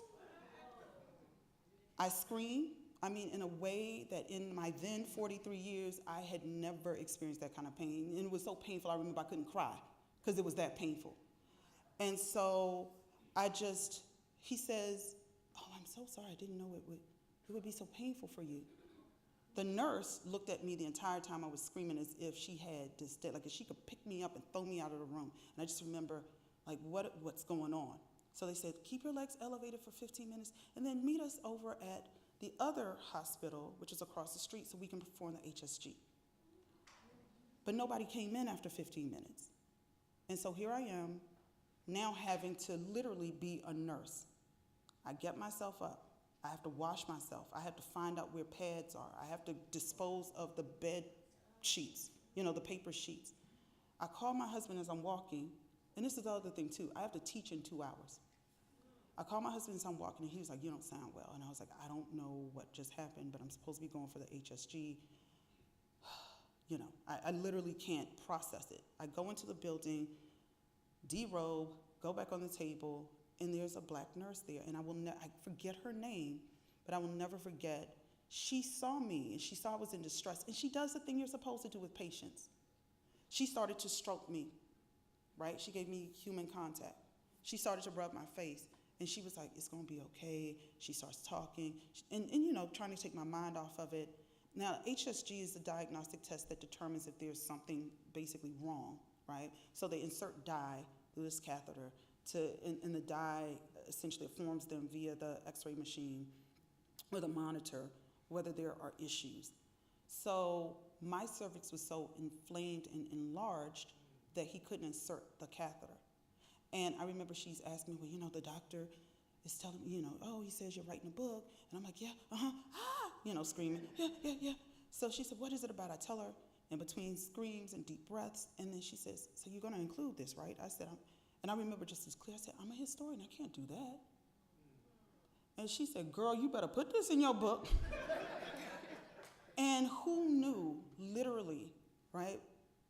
I scream, in a way that in my then 43 years, I had never experienced that kind of pain. And it was so painful, I remember I couldn't cry because it was that painful. And so he says, oh, I'm so sorry, I didn't know it would be so painful for you. The nurse looked at me the entire time I was screaming as if she had this, like if she could pick me up and throw me out of the room. And I just remember, what's going on? So they said, keep your legs elevated for 15 minutes and then meet us over at the other hospital, which is across the street, so we can perform the HSG. But nobody came in after 15 minutes. And so here I am, now having to literally be a nurse. I get myself up. I have to wash myself. I have to find out where pads are. I have to dispose of the bed sheets, the paper sheets. I call my husband as I'm walking, and this is the other thing too. I have to teach in 2 hours. I called my husband as I'm walking, and he was like, you don't sound well. And I was like, I don't know what just happened, but I'm supposed to be going for the HSG. I literally can't process it. I go into the building, derobe, go back on the table, and there's a black nurse there. And I forget her name, but I will never forget. She saw me, and she saw I was in distress. And she does the thing you're supposed to do with patients. She started to stroke me, right? She gave me human contact. She started to rub my face. And she was like, it's going to be okay. She starts talking and trying to take my mind off of it. Now, HSG is the diagnostic test that determines if there's something basically wrong, right? So they insert dye through this catheter and the dye essentially informs them via the x-ray machine or the monitor whether there are issues. So my cervix was so inflamed and enlarged that he couldn't insert the catheter. And I remember she's asking me, well, the doctor is telling me, oh, he says you're writing a book. And I'm like, yeah, screaming, yeah. So she said, what is it about? I tell her in between screams and deep breaths. And then she says, so you're going to include this, right? I said, and I remember just as clear, I said, I'm a historian. I can't do that. And she said, girl, you better put this in your book. And who knew, literally, right,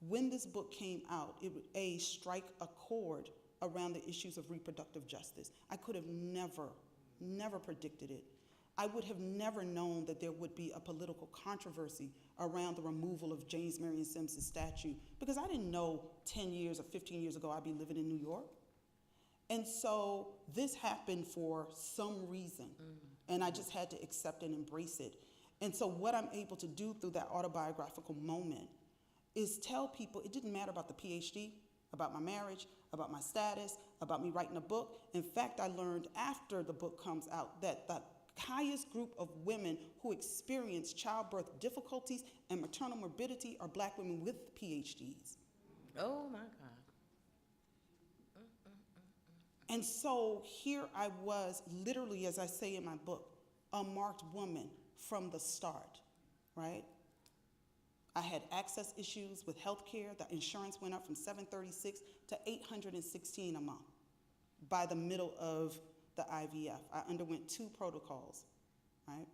when this book came out, it would, strike a chord around the issues of reproductive justice. I could have never predicted it. I would have never known that there would be a political controversy around the removal of James Marion Sims' statue, because I didn't know 10 years or 15 years ago I'd be living in New York. And so this happened for some reason, and I just had to accept and embrace it. And so what I'm able to do through that autobiographical moment is tell people it didn't matter about the PhD, about my marriage, about my status, about me writing a book. In fact, I learned after the book comes out that the highest group of women who experience childbirth difficulties and maternal morbidity are Black women with PhDs. Oh my God. And so here I was, literally, as I say in my book, a marked woman from the start, right? I had access issues with health care. The insurance went up from $736 to $816 a month by the middle of the IVF. I underwent 2 protocols, right?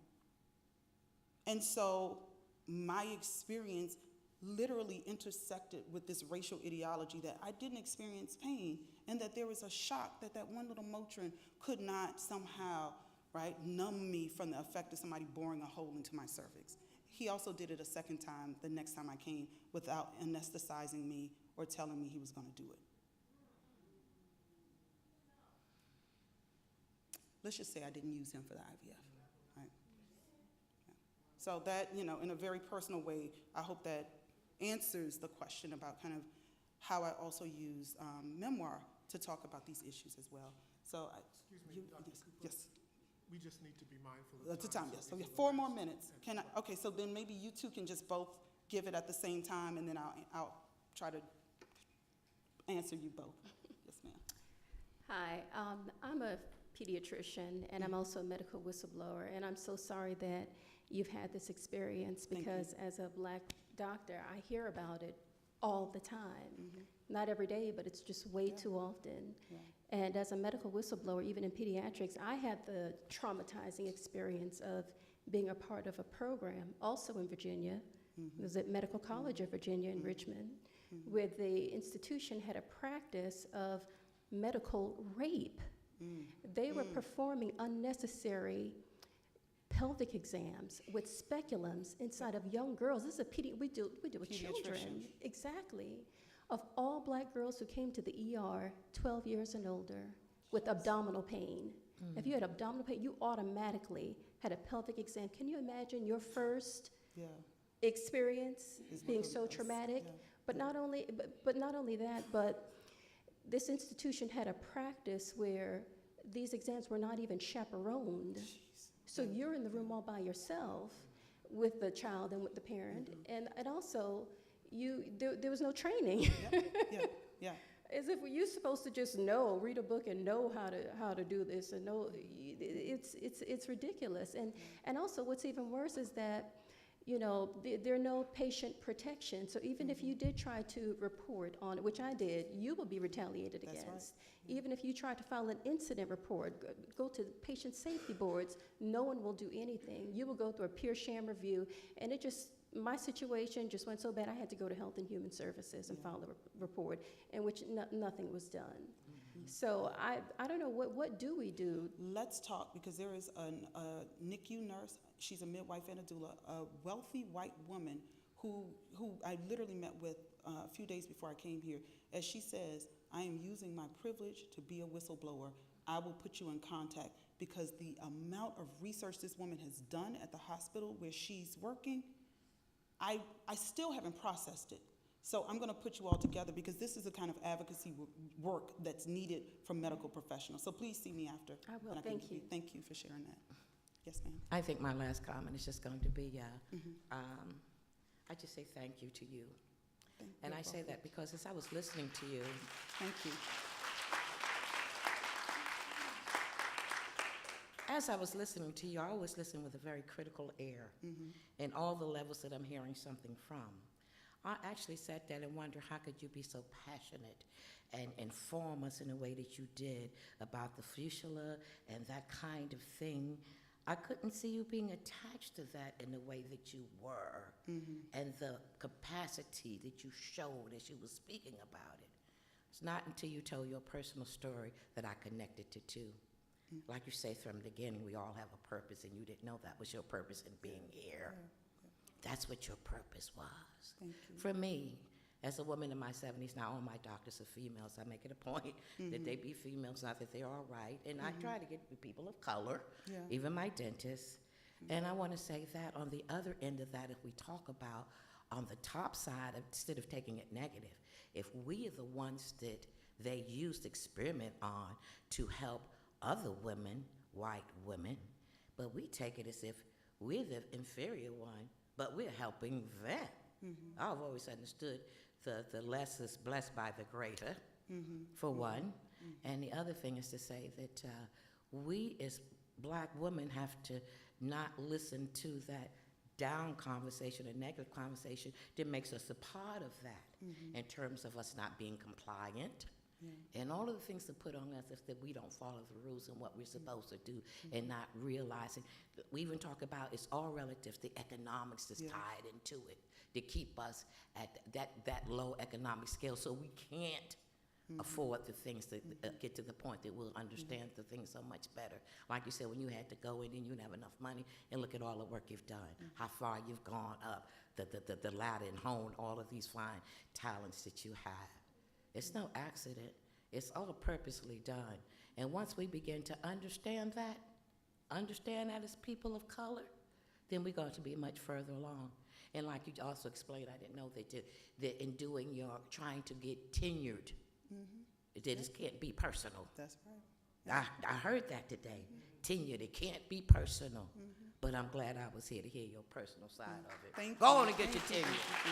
And so my experience literally intersected with this racial ideology that I didn't experience pain, and that there was a shock that that one little Motrin could not somehow, right, numb me from the effect of somebody boring a hole into my cervix. He also did it a second time, the next time I came, without anesthetizing me or telling me he was going to do it. Let's just say I didn't use him for the IVF, right? Yeah. So that, you know, in a very personal way, I hope that answers the question about kind of how I also use memoir to talk about these issues as well. So, Excuse me, Dr. yes, Cooper. yes. We just need to be mindful of That's the time, so yes. So we we have can 4 more relax minutes. and Can I, relax. okay, so then maybe you two can just both give it at the same time, and then I'll try to answer you both. Yes, ma'am. Hi, I'm a pediatrician, and I'm also a medical whistleblower, and I'm so sorry that you've had this experience, Thank you. because as a Black doctor, I hear about it all the time. Not every day, but it's just way Yeah. too often. Yeah. And as a medical whistleblower, even in pediatrics, I had the traumatizing experience of being a part of a program, also in Virginia. It was at Medical College of Virginia in Richmond, where the institution had a practice of medical rape. They were performing unnecessary pelvic exams with speculums inside of young girls. This is we do with children. Pediatricians. Exactly. Of all Black girls who came to the ER 12 years and older with abdominal pain. If you had abdominal pain, you automatically had a pelvic exam. Can you imagine your first Yeah. experience Is being what so it is. traumatic? Yeah. But not only that, but this institution had a practice where these exams were not even chaperoned. Jeez. So you're in the room all by yourself with the child and with the parent, and also there was no training. Yeah. Yeah. As if you're supposed to just read a book and know how to do this, and know it's ridiculous. And also what's even worse is that, you know, there are no patient protection. So even if you did try to report on it, which I did, you will be retaliated That's right. against. Even if you try to file an incident report, go to patient safety boards, no one will do anything. You will go through a peer sham review, and my situation just went so bad I had to go to Health and Human Services and file a report, in which nothing was done. So I don't know, what do we do? Let's talk, because there is a NICU nurse. She's a midwife and a doula, a wealthy white woman who I literally met with a few days before I came here. As she says, I am using my privilege to be a whistleblower. I will put you in contact, because the amount of research this woman has done at the hospital where she's working, I still haven't processed it. So I'm going to put you all together, because this is the kind of advocacy work that's needed from medical professionals. So please see me after. I will. and can Thank give you. Thank you for sharing that. Yes, ma'am. I think my last comment is just going to be, I just say thank you to you. And I say that because as I was listening to you, Thank you. as I was listening to you, I always listen with a very critical air in all the levels that I'm hearing something from. I actually sat there and wondered, how could you be so passionate and inform us in the way that you did about the fistula and that kind of thing? I couldn't see you being attached to that in the way that you were, and the capacity that you showed as you were speaking about it. It's not until you told your personal story that I connected to two. Like you say, from the beginning, we all have a purpose, and you didn't know that was your purpose in being here. That's what your purpose was. Thank you. For me, as a woman in my 70s, now all my doctors are females. I make it a point that they be females, not that they're all right. And I try to get people of color, Yeah. even my dentist. And I want to say that on the other end of that, if we talk about on the top side, instead of taking it negative, if we are the ones that they used experiment on to help other women, white women, but we take it as if we're the inferior one, but we're helping them. I've always understood the less is blessed by the greater, for one. And the other thing is to say that we as Black women have to not listen to that down conversation, a negative conversation that makes us a part of that in terms of us not being compliant. And all of the things that put on us if that we don't follow the rules and what we're supposed to do, and not realizing. We even talk about it's all relative, the economics is tied into it to keep us at that low economic scale, so we can't afford the things that get to the point that we'll understand the things so much better. Like you said, when you had to go in and you didn't have enough money, and look at all the work you've done, how far you've gone up, the ladder and honed all of these fine talents that you have. It's no accident. It's all purposely done. And once we begin to understand that as people of color, then we're going to be much further along. And like you also explained, I didn't know that in doing your, trying to get tenured, that it can't be personal. That's right. I heard that today. Tenured, it can't be personal. But I'm glad I was here to hear your personal side of it. Thank Go you. on and get your Thank tenure. you.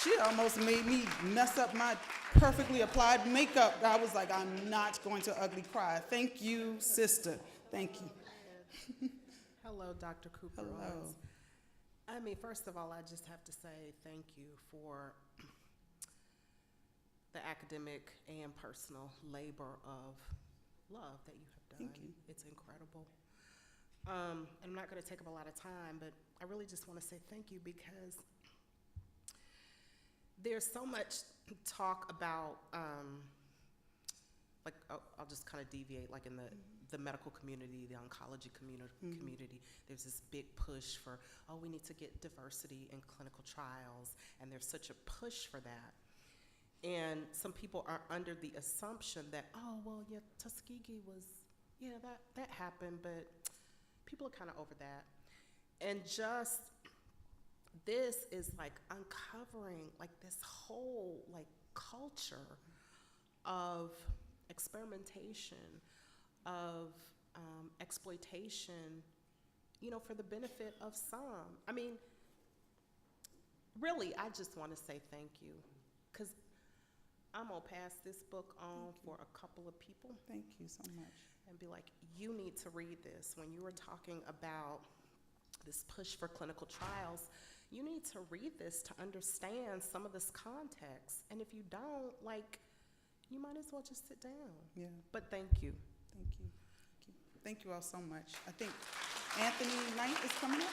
She almost made me mess up my perfectly applied makeup. I was like, I'm not going to ugly cry. Thank you, sister. Thank you. Hello, Dr. Cooper Hello. Owens. I mean, first of all, I just have to say thank you for the academic and personal labor of love that you have done. Thank you. It's incredible. And I'm not going to take up a lot of time, but I really just want to say thank you because there's so much talk about, I'll just kind of deviate, like in the medical community, the oncology community, there's this big push for, we need to get diversity in clinical trials, and there's such a push for that. And some people are under the assumption that, Tuskegee was, that happened, but people are kind of over that. And just, this is like uncovering like this whole like culture of experimentation, of exploitation, for the benefit of some. I mean, really, I just want to say thank you, because I'm going to pass this book on for a couple of people. Thank you so much. And be like, you need to read this. When you were talking about this push for clinical trials, you need to read this to understand some of this context. And if you don't, you might as well just sit down. Yeah. But thank you. Thank you. Thank you. Thank you all so much. I think Anthony Knight is coming up.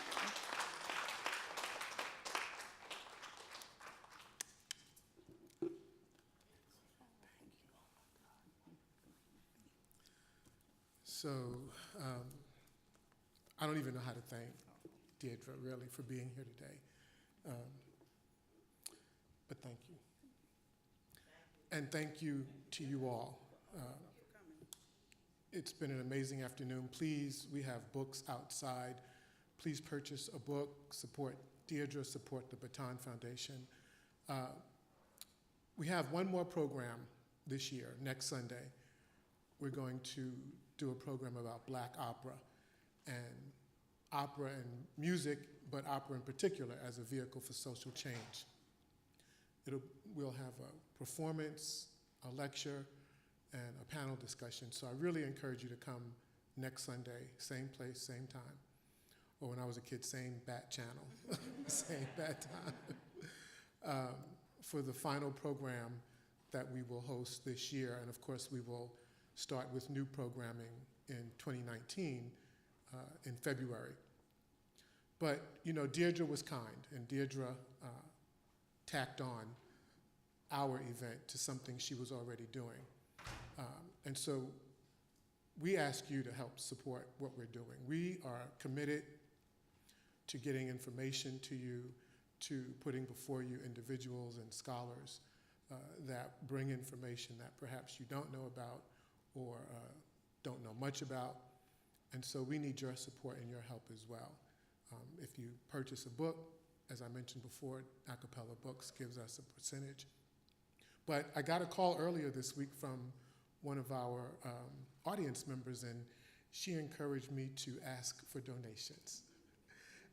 So I don't even know how to thank Deirdre, really, for being here today. But thank you. And thank you to you all. It's been an amazing afternoon. Please, we have books outside. Please purchase a book, support Deirdre, support the Baartman Foundation. We have one more program this year, next Sunday. We're going to do a program about Black opera and music, but opera in particular as a vehicle for social change. We'll have a performance, a lecture, and a panel discussion. So I really encourage you to come next Sunday, same place, same time. Or when I was a kid, same bat channel, same bat time. For the final program that we will host this year, and of course we will start with new programming in 2019 in February. But, Deirdre was kind, and Deirdre tacked on our event to something she was already doing. And so we ask you to help support what we're doing. We are committed to getting information to you, to putting before you individuals and scholars that bring information that perhaps you don't know about or don't know much about. And so we need your support and your help as well. If you purchase a book, as I mentioned before, Acapella Books gives us a percentage. But I got a call earlier this week from one of our audience members, and she encouraged me to ask for donations.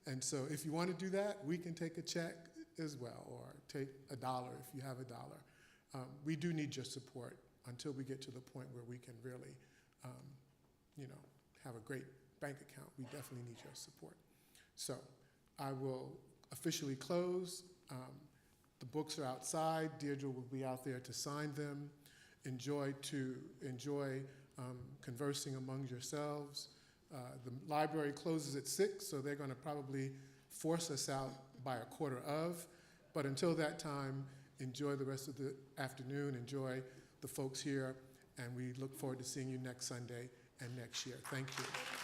And so if you want to do that, we can take a check as well, or take $1 if you have $1. We do need your support until we get to the point where we can really, have a great bank account. We definitely need your support. So I will officially close. The books are outside. Deirdre will be out there to sign them. Enjoy conversing among yourselves. The library closes at 6, so they're going to probably force us out by 1:15. But until that time, enjoy the rest of the afternoon, enjoy the folks here, and we look forward to seeing you next Sunday and next year. Thank you.